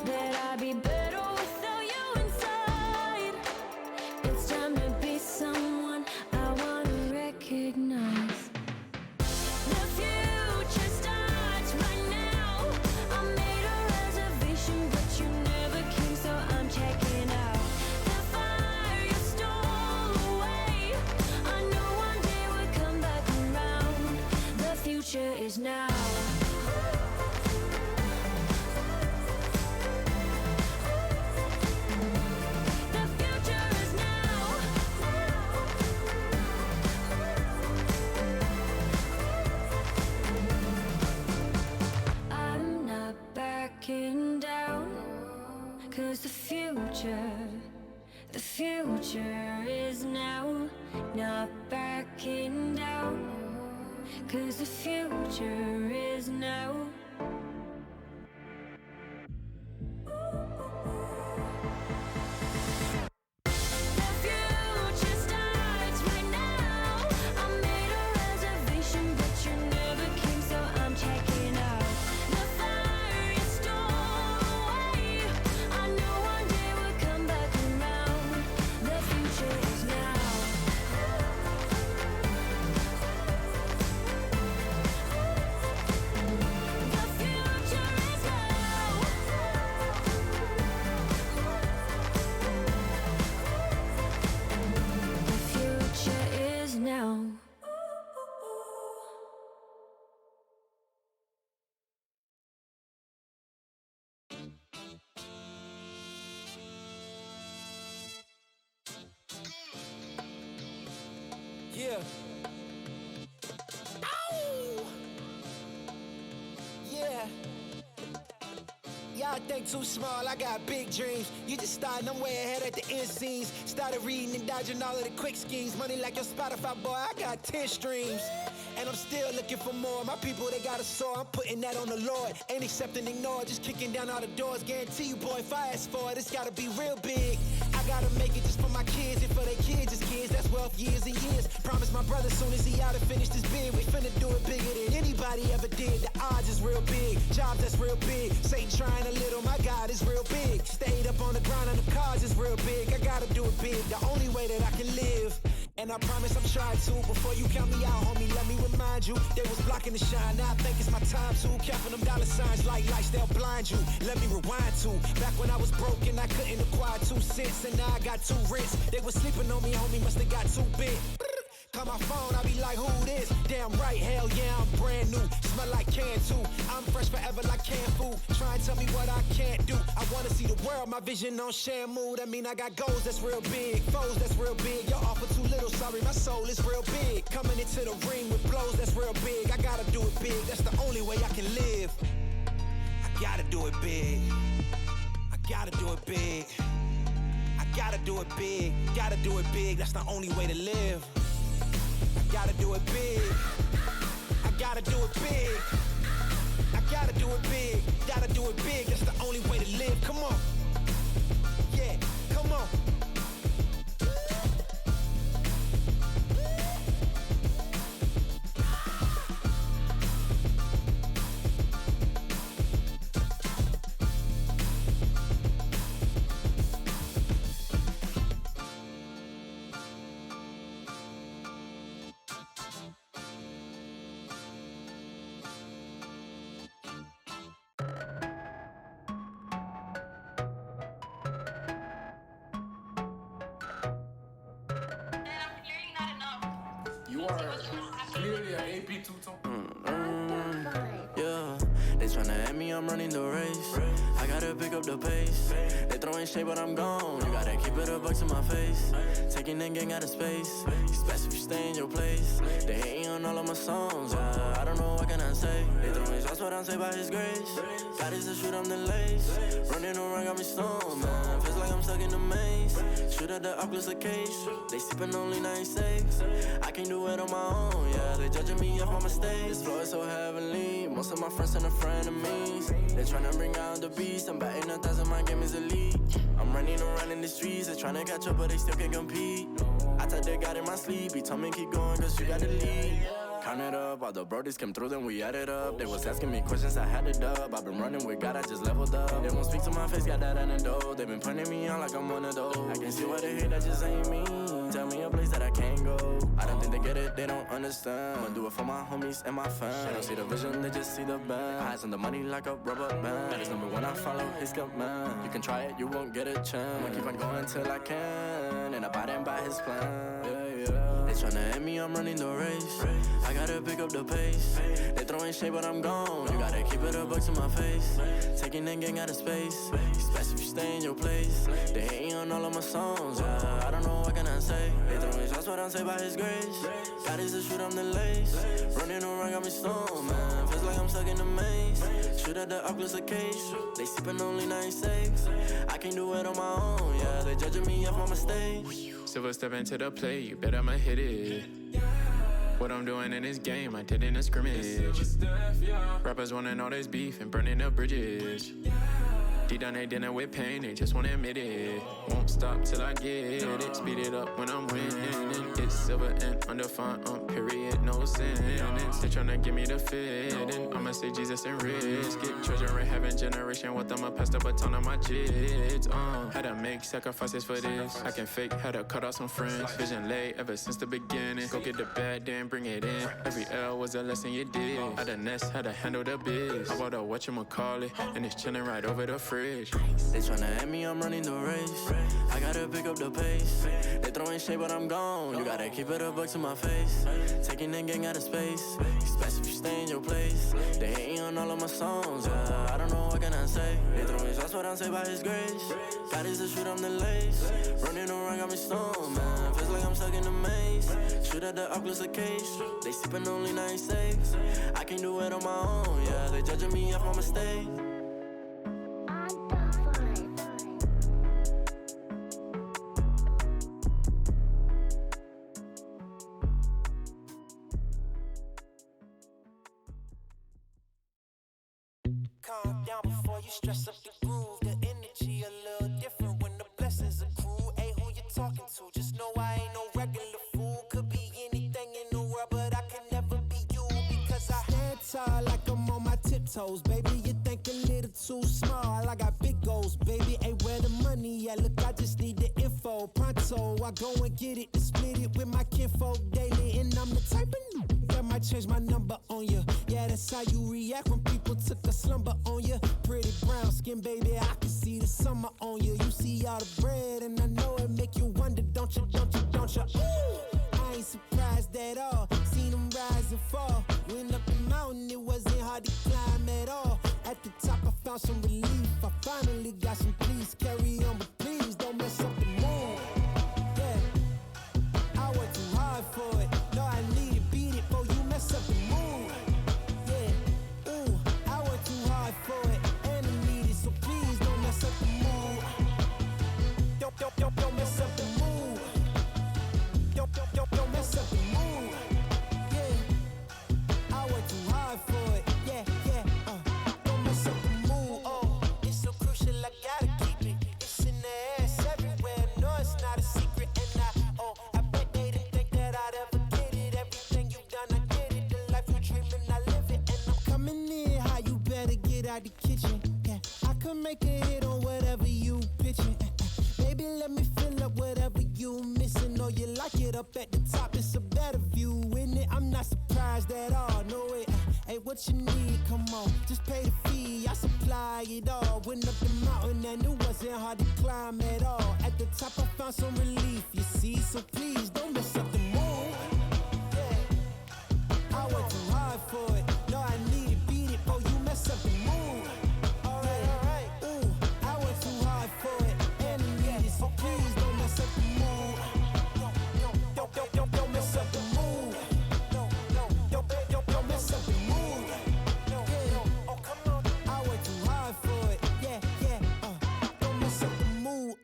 That I'd be better without you inside. It's time to be is now. The future is now. I'm not backing down, 'cause the future is now. Not backing down, 'cause the future is now. The future starts right now. I made a reservation, but you never came, so I'm checking out. The fire you stole away, I knew one day would come back around. The future is now. The future is now. The future is now. Yeah. Ow! Yeah. Y'all think too small, I got big dreams. You just starting, I'm way ahead at the end scenes. Started reading and dodging all of the quick schemes. Money like your Spotify, boy, I got 10 streams. And I'm still looking for more. My people, they got a soar, I'm putting that on the Lord. Ain't accepting, ignore, just kicking down all the doors. Guarantee you, boy, if I ask for it, it's gotta be real big. I gotta make it just for my kids and for their kids' kids. That's wealth years and years. Promise my brother soon as he out and finish this bid, we finna do it bigger than anybody ever did. The odds is real big, jobs that's real big. Satan trying a little, my God is real big. Stayed up on the ground on the cars is real big. I gotta do it big, the only way that I can live. And I promise I'm trying to. Before you count me out, homie, let me remind you. They was blocking the shine, now I think it's my time to. Counting them dollar signs like lights, they'll blind you. Let me rewind to. Back when I was broke and I couldn't acquire 2 cents, and now I got 2 rents. They was sleeping on me, homie, must have got too big. Call my phone, I be like, who this? Damn right, hell yeah, I'm brand new. Smell like can too. I'm fresh forever like canned food. Try and tell me what I can't do. I wanna see the world, my vision on shamu. That mean I got goals that's real big, foes that's real big. Y'all offer too little, sorry, my soul is real big. Coming into the ring with blows that's real big. I gotta do it big, that's the only way I can live. I gotta do it big. I gotta do it big. I gotta do it big. Gotta do it big, that's the only way to live. I gotta do it big. I gotta do it big. I gotta do it big. Gotta do it big. That's the only way to live. Come on. Yeah, come on. You are clearly an AP two-tone. Yeah, they tryna at me, I'm running the race. I gotta pick up the pace. They throwing shade, but I'm gone. You gotta keep it a buck to my face. Taking in gang out of space. It's best if you stay in your place. They hating on all of my songs. I don't know what can I say. They throwing shots, but I'm saved by His grace. God is the shoot, I'm the lace. Running around, got me stoned, man. Feels like I'm stuck in the maze. Shoot at the Oculus a case. They sipping only 96. I can't do it on my own, yeah. They judging me off my mistakes. This flow is so heavenly. Most of my friends and frenemies. They tryna bring out the beast. I'm batting 1,000, my game is elite. I'm running around in the streets. They tryna catch up, but they still can't compete. I thought they got in my sleep. He told me keep going, cause you got the lead. Count it up, all the brodies came through, then we added up. They was asking me questions, I had it up. I've been running with God, I just leveled up. They won't speak to my face, got that antidote. They been putting me on like I'm one of those. I can see what they hate, that just ain't me. Tell me a place that I can't go. I don't think they get it, they don't understand. I'ma do it for my homies and my fans. They don't see the vision, they just see the band. Eyes on the money like a rubber band. That is number one, I follow his command. You can try it, you won't get a chance. I'ma keep on going till I can, and abiding by his plan. Yeah, yeah. yeah. They tryna at me, I'm running the race. I gotta pick up the pace. They throwing shade, but I'm gone. You gotta keep it a buck to my face. Taking that gang out of space. It's best if you stay in your place. They hating on all of my songs, yeah. I don't know what can I say. They throwing shots, but I'm saved by his grace. God is the shoot, I'm the lace. Running around, got me stoned, man. Feels like I'm stuck in the maze. Shoot at the Oculus case. They sipping only 96. I can't do it on my own, yeah. They judging me off my mistakes. Silver step into the play, you bet I'ma hit it. What I'm doing in this game, I did in a scrimmage. Rappers wanting all this beef and burning up bridges. Deep down they dinner with pain, they just wanna admit it. Won't stop till I get it. Speed it up when I'm winning. It's silver and undefined, period, no sin. They tryna give me the fitting. I'ma say Jesus and risk it. Treasure in heaven, generation with them, I pass the baton on my kids. Had to make sacrifices for this. I can fake, had to cut off some friends. Vision late ever since the beginning. Go get the bad, then bring it in. Every L was a lesson you did. Had a nest, had to handle the biz. I bought a whatchamacallit, and it's chilling right over the fridge. They tryna at me, I'm running the race. I gotta pick up the pace. They throwing shade, but I'm gone. You gotta keep it a buck to my face. Taking that gang out of space. It's best if you stay in your place. They hating on all of my songs, yeah. I don't know what can I say. They throwing shots, but I'm saved by his grace. God is the shoot, I'm the lace. Running around, got me stoned, man. Feels like I'm stuck in the maze. Shoot at the Oculus case. They sipping only 96. I can't do it on my own, yeah. They judging me off my mistakes. Calm down before you stress up the groove. The energy a little different when the blessings accrue. Hey, who you talking to? Just know I ain't no regular fool. Could be anything in the world, but I can never be you because I stand tall like I'm on my tiptoes, baby. You think a little too small. I got big goals, baby. Hey, where the money at? Look, I just need the info. Pronto, I go and get it and split it with my kinfolk daily, and I'm the type of that might change my number on you. Yeah, that's how you react when people took a slumber on you. Pretty brown skin, baby, I can see the summer on you. You see all the bread, and I know it make you wonder, don't you, don't you, don't you? Ooh, I ain't surprised at all. Seen them rise and fall. Went up the mountain, it wasn't hard to climb at all. At the top, I found some relief. I finally got some peace. Carry on, but please don't mess up the mood. Yeah, I worked too hard for it. No, I need it, beat it, before you mess up the mood. Yeah, ooh, I worked too hard for it, and I need it, so please don't mess up the mood. Don't mess up the mood. Don't mess up the mood. Yeah, I worked too hard for it. Yeah, don't mess up the mood. Oh, it's so crucial, I gotta keep it. It's in the ass everywhere. No, it's not a secret, and I bet they didn't think that I'd ever get it. Everything you've done, I get it. The life you're dreaming, I live it, and I'm coming in hot. You better get out the kitchen. Yeah, I could make a hit on whatever you pitching. Baby, let me fill up whatever you missing. Or you like it up at the top, it's a better view, isn't it? I'm not surprised at all, no way. Hey, what you need? Come on, just pay the fee. I supply it all. Went up the mountain and it wasn't hard to climb at all. At the top, I found some relief, you see. So please don't mess up the mood. Yeah, I worked too hard for it. No, I need it, beat it, before you mess up the mood. Alright, ooh, I worked too hard for it, and I need it. So please don't mess up the mood. Don't mess up the mood. Don't mess up the mood. Yeah, oh come on, I worked too hard for it. Yeah, don't mess up the mood.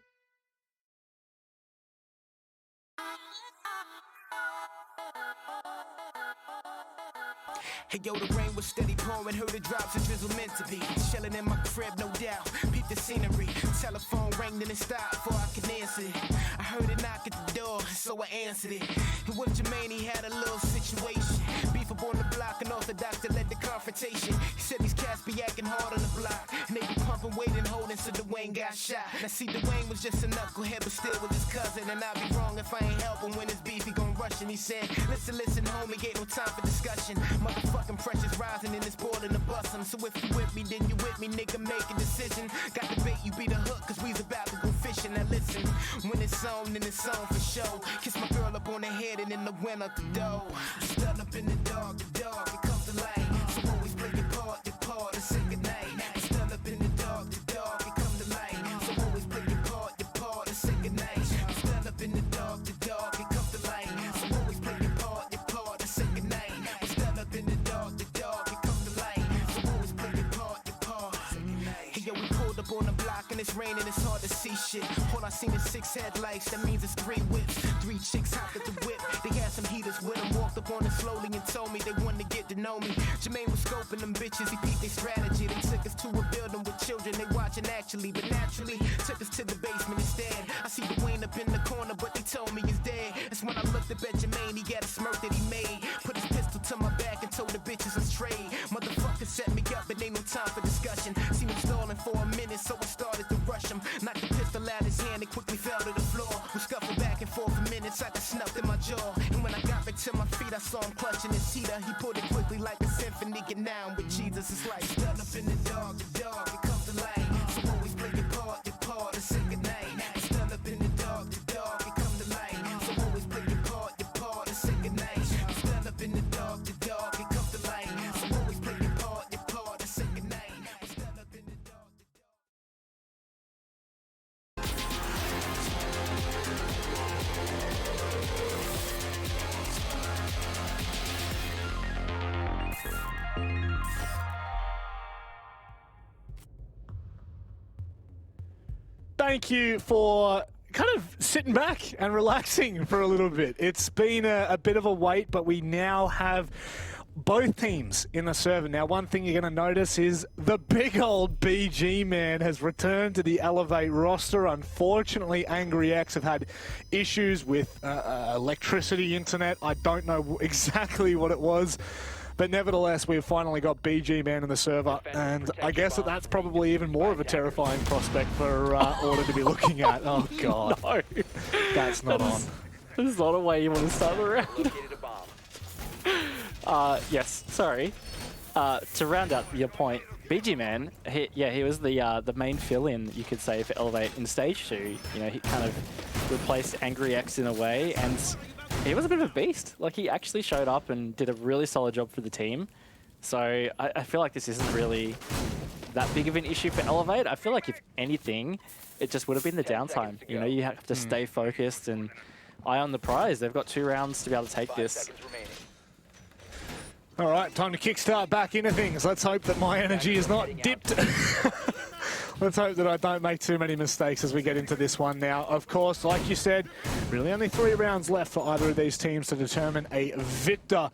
Hey yo, the rain was steady pouring, heard the drops and drizzle meant to be. Chilling in my crib, no doubt. Peep the scenery. Telephone rang, then it stopped before I could answer it. I heard a knock at the door, so I answered it. And with Jermaine, he had a little situation. Beef up on the block, and orthodox that led the confrontation. He said these cats be acting hard on the block. And they be pumping weight and holding, so Dwayne got shot. Now see, Dwayne was just a knucklehead, but still with his cousin. And I'd be wrong if I ain't help him when his beef, he gon' rush. And he said, listen, homie, ain't no time for discussion. Motherfucking pressure's rising and it's boiling the bustin'. So if you with me, then you with me, nigga, make a decision. Got the bait, you be the hook, cause we's about to go fishing. Now listen, when it's on, then it's on for show. Kiss my girl up up on the head and in the wind up the door. Stand up in the dark, it comes the light. So always play your part, and say goodnight. Stand up in the dark, it comes the light. So always play your part, and say goodnight. Stand up in the dark, it comes the light. So always play your part, and say goodnight. Stand up in the dark, it comes the light. So always play your part, say goodnight. Hey yo, we pulled up on the block and it's raining, it's hard to see shit. All I seen is 6 headlights, that means it's 3 whips. 3 chicks hopped at the whip, they had some heaters with them. Walked up on it slowly and told me they wanted to get to know me. Jermaine was scoping them bitches, he peeped their strategy. They took us to a building with children, they watching actually, but naturally took us to the basement instead. I see Dwayne up in the corner, but they told me he's dead. That's when I looked up at Jermaine, he got a smirk that he made. Put his pistol to my back and told the bitches let's trade. Motherfucker set me up, but ain't no time for discussion. Seen him stalling for a minute, so I started to rush him. Knocked the pistol out his hand and quickly fell to the floor. We scuffled back and forth for minutes, I got snuffed in my jaw. And when I got back to my feet, I saw him clutching his heater. He pulled it quickly like a symphony, get down with Jesus. It's like stand up in the dark, it comes the light. So always play your part, and say goodnight. Stand up in the dark, it comes the light. So always play your part, and say goodnight. Stand up in the dark, it comes the light. So always play your part, and say goodnight. Stand up in the dark. Thank you for kind of sitting back and relaxing for a little bit. It's been a bit of a wait, but we now have both teams in the server. Now, one thing you're going to notice is the big old BG man has returned to the Elevate roster. Unfortunately, Angry X have had issues with electricity, internet. I don't know exactly what it was. But nevertheless, we've finally got BG Man in the server, and I guess that's probably even more of a terrifying prospect for Order to be looking at. Oh, God. No. That's not on. There's not a way you want to start the round. Yes, sorry. To round out your point, BG Man, he was the main fill-in, you could say, for Elevate in Stage 2. You know, he kind of replaced Angry X in a way, and he was a bit of a beast. Like, he actually showed up and did a really solid job for the team. So I feel like this isn't really that big of an issue for Elevate. I feel like if anything, it just would have been the downtime. You know, you have to stay focused and eye on the prize. They've got 2 rounds to be able to take this. All right, time to kickstart back into things. Let's hope that my energy is not dipped. Let's hope that I don't make too many mistakes as we get into this one now. Of course, like you said, really only 3 rounds left for either of these teams to determine a victor.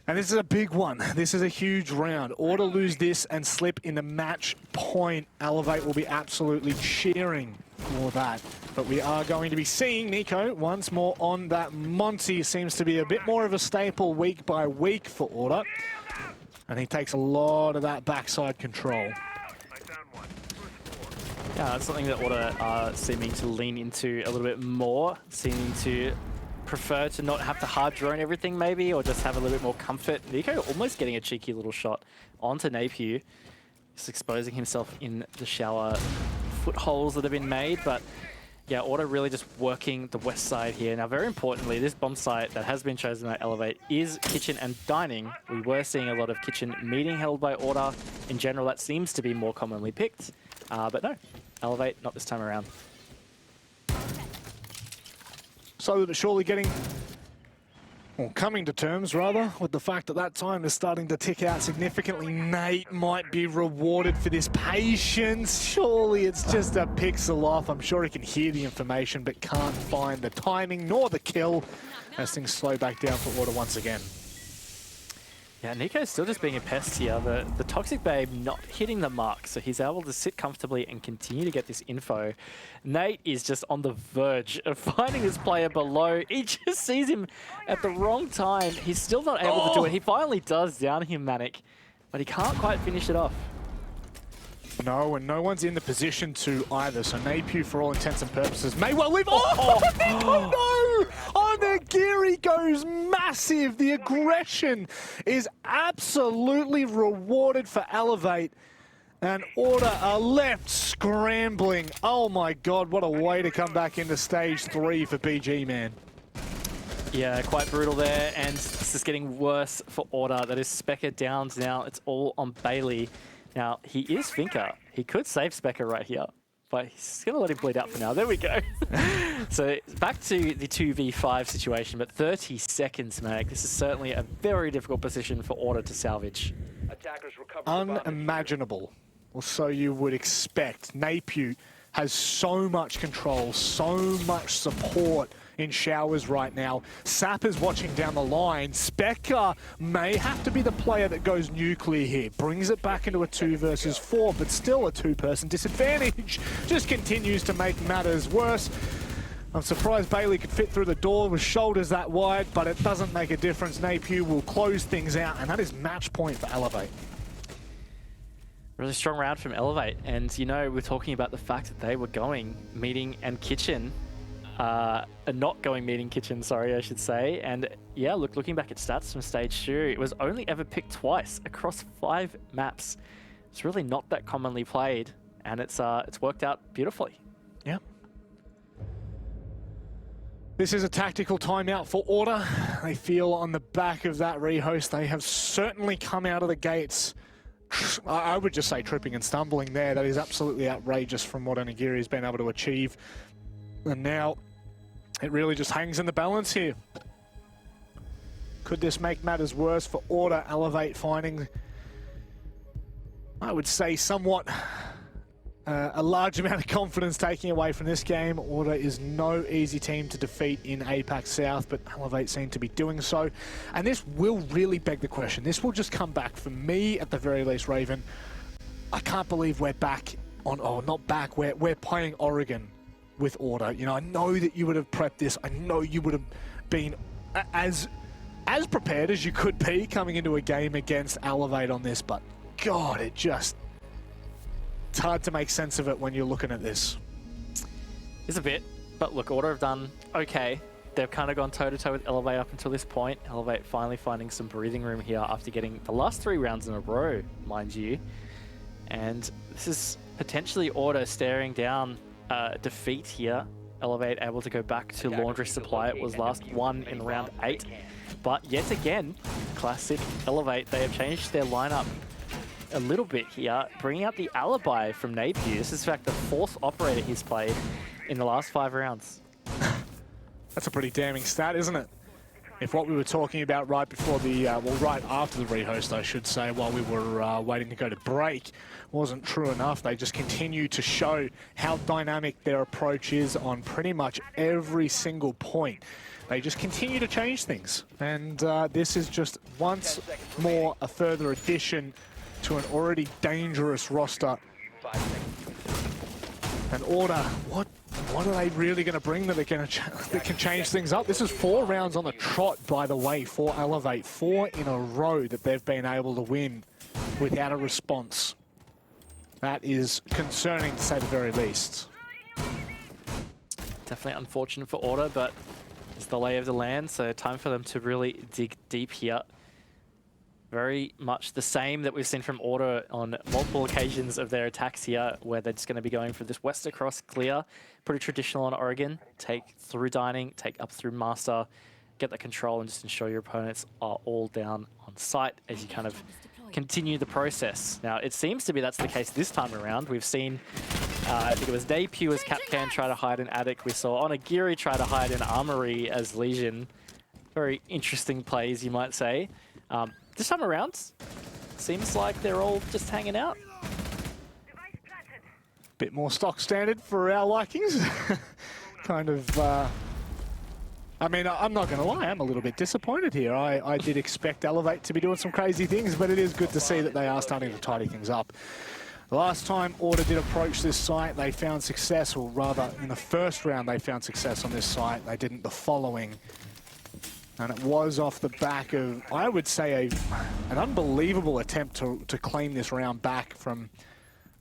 And this is a big one. This is a huge round. Or to lose this and slip in the match point, Elevate will be absolutely cheering for that. But we are going to be seeing Nico once more on that Monty. Seems to be a bit more of a staple week by week for Order. And he takes a lot of that backside control. Yeah, that's something that Order are seeming to lean into a little bit more, seeming to prefer to not have to hard drone everything maybe, or just have a little bit more comfort. Nico almost getting a cheeky little shot onto Napier, just exposing himself in the shower footholes that have been made, but yeah, Order really just working the west side here. Now, very importantly, this bomb site that has been chosen by Elevate is kitchen and dining. We were seeing a lot of kitchen meeting held by Order. In general, that seems to be more commonly picked, but no, Elevate, not this time around. So that it's surely getting, or coming to terms rather, with the fact that that time is starting to tick out significantly. Nate might be rewarded for this patience. Surely it's just a pixel off. I'm sure he can hear the information, but can't find the timing nor the kill as things slow back down for Order once again. Yeah, Nico's still just being a pest here. The Toxic Babe not hitting the mark, so he's able to sit comfortably and continue to get this info. Nate is just on the verge of finding this player below. He just sees him at the wrong time. He's still not able to do it. He finally does down him, Manic, but he can't quite finish it off. No, and no one's in the position to either. So Napier, for all intents and purposes, may well live. Oh, no! Oh, Nagiri goes massive. The aggression is absolutely rewarded for Elevate. And Order are left scrambling. Oh my God, what a way to come back into stage 3 for BG Man. Yeah, quite brutal there, and this is getting worse for Order. That is Specker downs now. It's all on Bailey. Now, he is Finker. He could save Specker right here, but he's going to let him bleed out for now. There we go. So back to the 2v5 situation, but 30 seconds, Mag. This is certainly a very difficult position for Order to salvage. Unimaginable, or so you would expect. Napier has so much control, so much support in showers right now. Sap is watching down the line. Specker may have to be the player that goes nuclear here. Brings it back into a 2 versus 4, but still a 2-person disadvantage. Just continues to make matters worse. I'm surprised Bailey could fit through the door with shoulders that wide, but it doesn't make a difference. Napier will close things out, and that is match point for Elevate. Really strong round from Elevate, and you know, we're talking about the fact that they were going meeting and kitchen, not going meeting kitchen, sorry, I should say. And yeah, looking back at stats from stage 2, it was only ever picked twice across 5 maps. It's really not that commonly played, and it's worked out beautifully. Yeah. This is a tactical timeout for Order. They feel on the back of that rehost, they have certainly come out of the gates. I would just say tripping and stumbling there. That is absolutely outrageous from what Onigiri has been able to achieve. And now it really just hangs in the balance here. Could this make matters worse for Order? Elevate finding, I would say, somewhat a large amount of confidence taking away from this game. Order is no easy team to defeat in APAC South, but Elevate seem to be doing so. And this will really beg the question. This will just come back for me, at the very least, Raven. I can't believe we're back on, oh, not back, we're playing Oregon with Order. You know, I know that you would have prepped this. I know you would have been as prepared as you could be coming into a game against Elevate on this, but God, it's hard to make sense of it when you're looking at this. It's a bit, but look, Order have done okay. They've kind of gone toe-to-toe with Elevate up until this point. Elevate finally finding some breathing room here after getting the last 3 rounds in a row, mind you. And this is potentially Order staring down defeat here. Elevate able to go back to Laundry Supply. It was last one in round 8. But yet again, classic Elevate, they have changed their lineup a little bit here, bringing out the alibi from Napier. This is in fact the 4th operator he's played in the last 5 rounds. That's a pretty damning stat, isn't it? If what we were talking about right before the, well, right after the rehost, I should say, while we were waiting to go to break, wasn't true enough. They just continue to show how dynamic their approach is on pretty much every single point. They just continue to change things. And this is just once more a further addition to an already dangerous roster. And Order, what are they really going to bring that can change things up? This is 4 rounds on the trot, by the way, for Elevate. 4 in a row that they've been able to win without a response. That is concerning, to say the very least. Definitely unfortunate for Order, but it's the lay of the land, so time for them to really dig deep here. Very much the same that we've seen from Order on multiple occasions of their attacks here, where they're just going to be going for this west across clear. Pretty traditional on Oregon. Take through Dining, take up through Master, get the control and just ensure your opponents are all down on site as you kind of continue the process. Now, it seems to be that's the case this time around. We've seen, I think it was Napier as Capcan try to hide in Attic. We saw Onigiri try to hide in Armory as Legion. Very interesting plays, you might say. This time around, seems like they're all just hanging out. Bit more stock standard for our likings. Kind of, I mean, I'm not going to lie, I'm a little bit disappointed here. I did expect Elevate to be doing some crazy things, but it is good to see that they are starting to tidy things up. The last time Order did approach this site, they found success, or rather, in the first round they found success on this site. They didn't the following. And it was off the back of, I would say, an unbelievable attempt to claim this round back from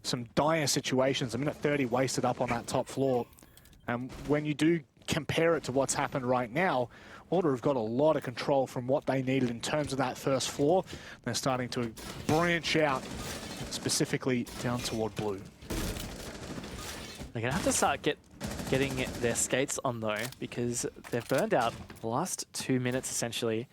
some dire situations. A minute 30 wasted up on that top floor. And when you do compare it to what's happened right now, Order have got a lot of control from what they needed in terms of that first floor. They're starting to branch out, specifically down toward blue. They're going to have to start getting their skates on though, because they've burned out the last 2 minutes essentially,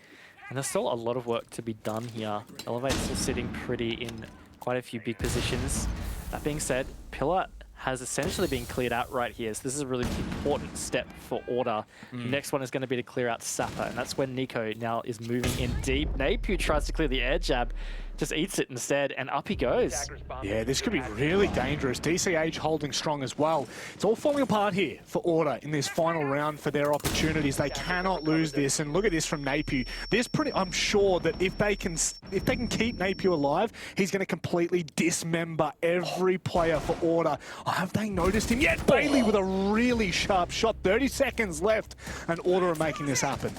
and there's still a lot of work to be done here. Elevate still sitting pretty in quite a few big positions. That being said, Pillar has essentially been cleared out right here, so this is a really important step for Order. Next one is going to be to clear out Sapper, and that's when Nico now is moving in deep. Napu tries to clear the air jab, just eats it instead, and up he goes. Yeah, this could be really dangerous. DCH holding strong as well. It's all falling apart here for Order in this final round for their opportunities. They cannot lose this, and look at this from Napu. I'm sure that if they can keep Napu alive, he's going to completely dismember every player for Order. Oh, have they noticed him yet? Bailey with a really sharp shot. 30 seconds left, and Order are making this happen.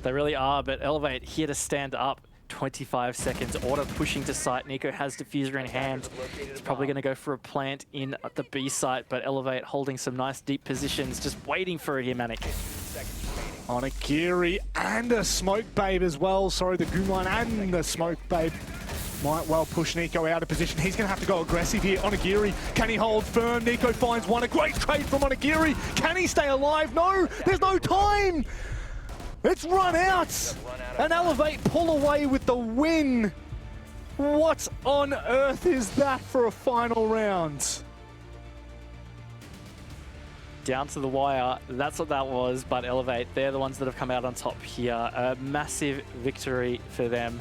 They really are, but Elevate here to stand up. 25 seconds. Order pushing to site. Nico has diffuser in hand. He's probably going to go for a plant in at the B site, but Elevate holding some nice deep positions, just waiting for it here, Manic. Onigiri and a Smoke Babe as well. Sorry, the Goomline and the Smoke Babe might well push Nico out of position. He's going to have to go aggressive here. Onigiri, can he hold firm? Nico finds one. A great trade from Onigiri. Can he stay alive? No, there's no time. It's run out. And Elevate pull away with the win. What on earth is that for a final round? Down to the wire, that's what that was, but Elevate, they're the ones that have come out on top here. A massive victory for them.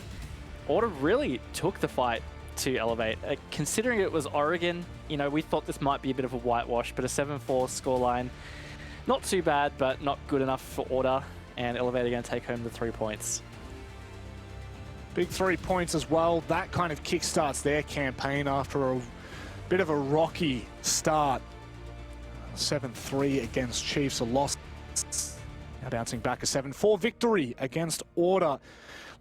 Order really took the fight to Elevate. Considering it was Oregon, you know, we thought this might be a bit of a whitewash, but a 7-4 scoreline, not too bad, but not good enough for Order. And Elevate are going to take home the 3 points. Big 3 points as well. That kind of kickstarts their campaign after a bit of a rocky start. 7-3 against Chiefs, a loss. Now bouncing back a 7-4 victory against Order.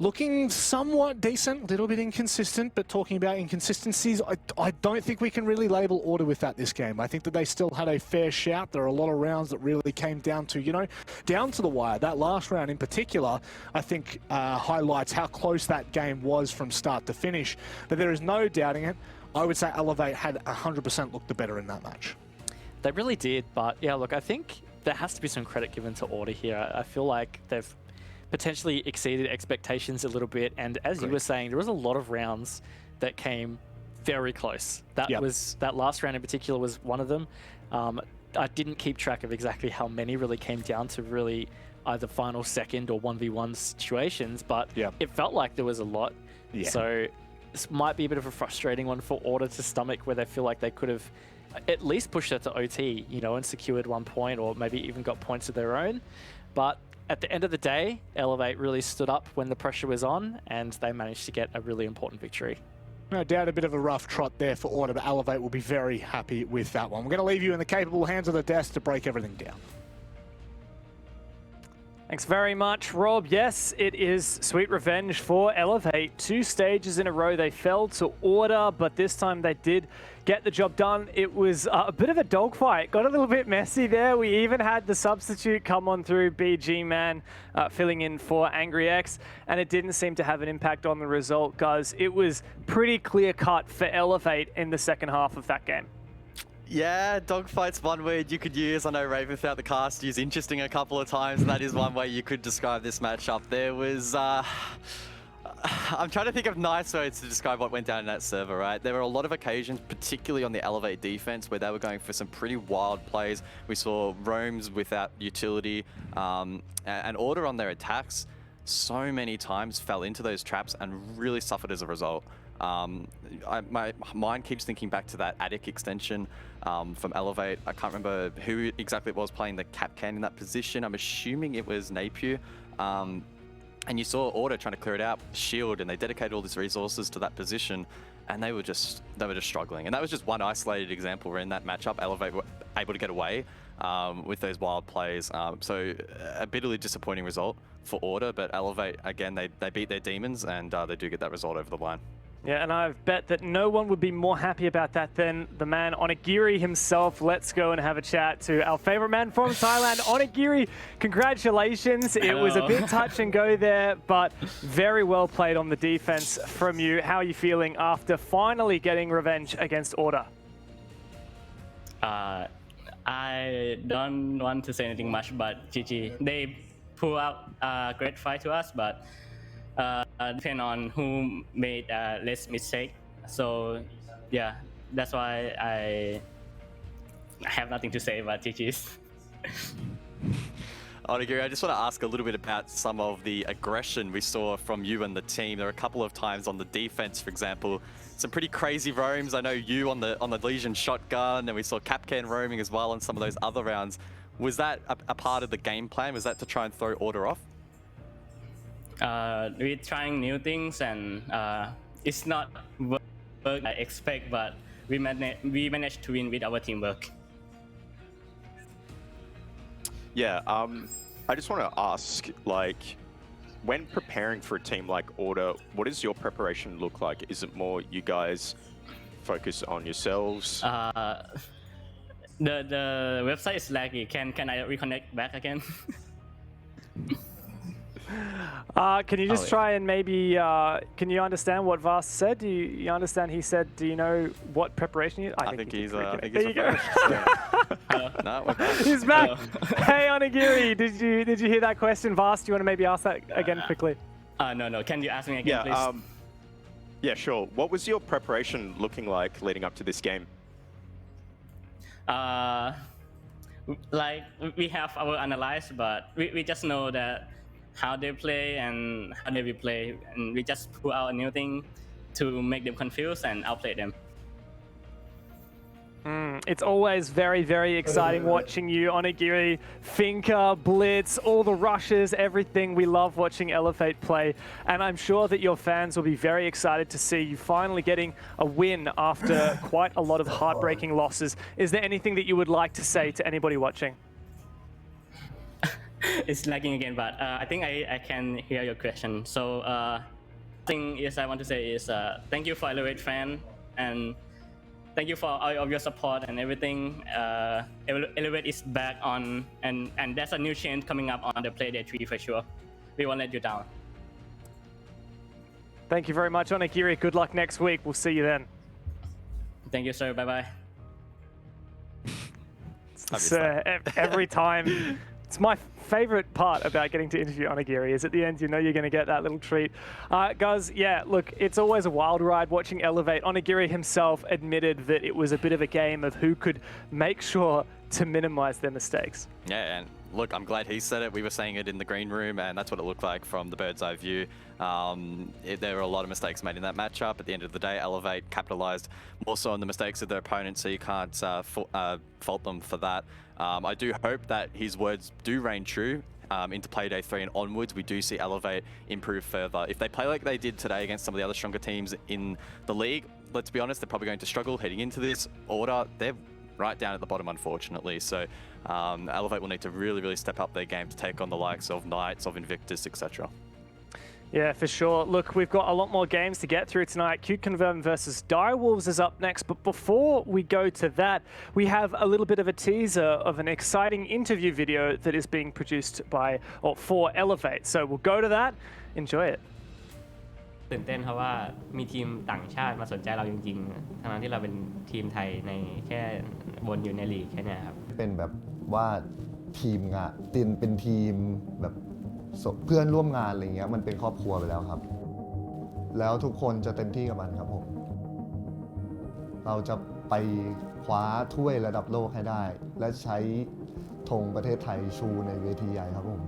Looking somewhat decent, a little bit inconsistent, but talking about inconsistencies, I don't think we can really label Order with that this game. I think that they still had a fair shout. There are a lot of rounds that really came down to, you know, down to the wire. That last round in particular, I think highlights how close that game was from start to finish. But there is no doubting it. I would say Elevate had 100% looked the better in that match. They really did, but yeah, look, I think there has to be some credit given to Order here. I feel like they've potentially exceeded expectations a little bit, and as you were saying, there was a lot of rounds that came very close. That last round in particular was one of them. I didn't keep track of exactly how many really came down to really either final second or 1v1 situations, but it felt like there was a lot. So this might be a bit of a frustrating one for Order to stomach, where they feel like they could have at least pushed it to OT, you know, and secured 1 point, or maybe even got points of their own. But at the end of the day, Elevate really stood up when the pressure was on, and they managed to get a really important victory. No doubt a bit of a rough trot there for Order, but Elevate will be very happy with that one. We're going to leave you in the capable hands of the desk to break everything down. Thanks very much, Rob. Yes, it is sweet revenge for Elevate. 2 stages in a row they fell to Order, but this time they did get the job done. It was a bit of a dogfight. Got a little bit messy there. We even had the substitute come on through, BG Man, filling in for Angry X, and it didn't seem to have an impact on the result, guys. It was pretty clear-cut for Elevate in the second half of that game. Yeah, dogfight's one word you could use. I know Raven throughout the cast used interesting a couple of times, and that is one way you could describe this matchup. There was, I'm trying to think of nice words to describe what went down in that server, right? There were a lot of occasions, particularly on the Elevate defense, where they were going for some pretty wild plays. We saw roams without utility, and Order on their attacks so many times fell into those traps and really suffered as a result. My mind keeps thinking back to that attic extension from Elevate. I can't remember who exactly it was playing the cap can in that position. I'm assuming it was Napier. And you saw Order trying to clear it out, shield, and they dedicated all these resources to that position, and they were just struggling. And that was just one isolated example where in that matchup, Elevate were able to get away with those wild plays. So a bitterly disappointing result for Order, but Elevate, again, they beat their demons, and they do get that result over the line. Yeah, and I've bet that no one would be more happy about that than the man Onigiri himself. Let's go and have a chat to our favorite man from Thailand. Onigiri, congratulations. It was a bit touch and go there, but very well played on the defense from you. How are you feeling after finally getting revenge against Order? I I don't want to say anything much, but GG. They pull out a great fight to us, but depend on who made less mistake. So yeah, that's why I have nothing to say about GG's. Onigiri, I just want to ask a little bit about some of the aggression we saw from you and the team. There were a couple of times on the defense, for example, some pretty crazy roams. I know you on the Legion shotgun, and we saw Capcan roaming as well on some of those other rounds. Was that a part of the game plan? Was that to try and throw order off? We're trying new things, and it's not what I expect, but we managed to win with our teamwork. Yeah, I just want to ask, like, when preparing for a team like Order, what does your preparation look like? Is it more you guys focus on yourselves? The website is laggy. Can I reconnect back again? Can you just try and maybe, can you understand what Vast said? Do you understand he said, do you know what preparation you... I think he's there you go. No, we're back. He's back. Hey, Onigiri, did you hear that question, Vast? Do you want to maybe ask that again quickly? No. Can you ask me again, Yeah, please? yeah, sure. What was your preparation looking like leading up to this game? Like, we have our analyze, but we just know that how they play and how they will play, and we just pull out a new thing to make them confused and outplay them. It's always very, very exciting watching you, Onigiri, Finker, Blitz, all the rushes, everything. We love watching Elevate play, and I'm sure that your fans will be very excited to see you finally getting a win after quite a lot of heartbreaking losses. Is there anything that you would like to say to anybody watching? It's lagging again, but I think I can hear your question. So thing is I want to say is thank you for Elevate fan, and thank you for all of your support and everything. Elevate is back on, and there's a new change coming up on the Playday 3 for sure. We won't let you down. Thank you very much, Onigiri. Good luck next week. We'll see you then. Thank you, sir. Bye-bye. Every time. It's my favorite part about getting to interview Onigiri is at the end, you know you're going to get that little treat. Guys, yeah, look, it's always a wild ride watching Elevate. Onigiri himself admitted that it was a bit of a game of who could make sure to minimize their mistakes. Yeah, and look, I'm glad he said it. We were saying it in the green room, and that's what it looked like from the bird's eye view. There were a lot of mistakes made in that matchup. At the end of the day, Elevate capitalized more so on the mistakes of their opponents, so you can't fault them for that. I do hope that his words do reign true into Playday 3 and onwards. We do see Elevate improve further. If they play like they did today against some of the other stronger teams in the league, let's be honest, they're probably going to struggle heading into this. Order, they're right down at the bottom, unfortunately. So Elevate will need to really, really step up their game to take on the likes of Knights, of Invictus, etc. Yeah, for sure. Look, we've got a lot more games to get through tonight. Q-Converm versus Direwolves is up next. But before we go to that, we have a little bit of a teaser of an exciting interview video that is being produced by or for Elevate. So we'll go to that. Enjoy it. ตื่นเต้นเพราะว่ามีทีมต่างชาติมาสนใจเราจริงๆทั้งที่เราเป็นทีมไทยในแค่วนอยู่ในลีกแค่นี้ครับเป็นแบบว่าทีมงานเป็นทีมแบบเพื่อนร่วมงานอะไรเงี้ยมันเป็นครอบครัวไปแล้วครับแล้วทุกคนจะเต็มที่กับมันครับผมเราจะไปคว้าถ้วยระดับโลกให้ได้และใช้ธงประเทศไทยชูในเวทีใหญ่ครับผม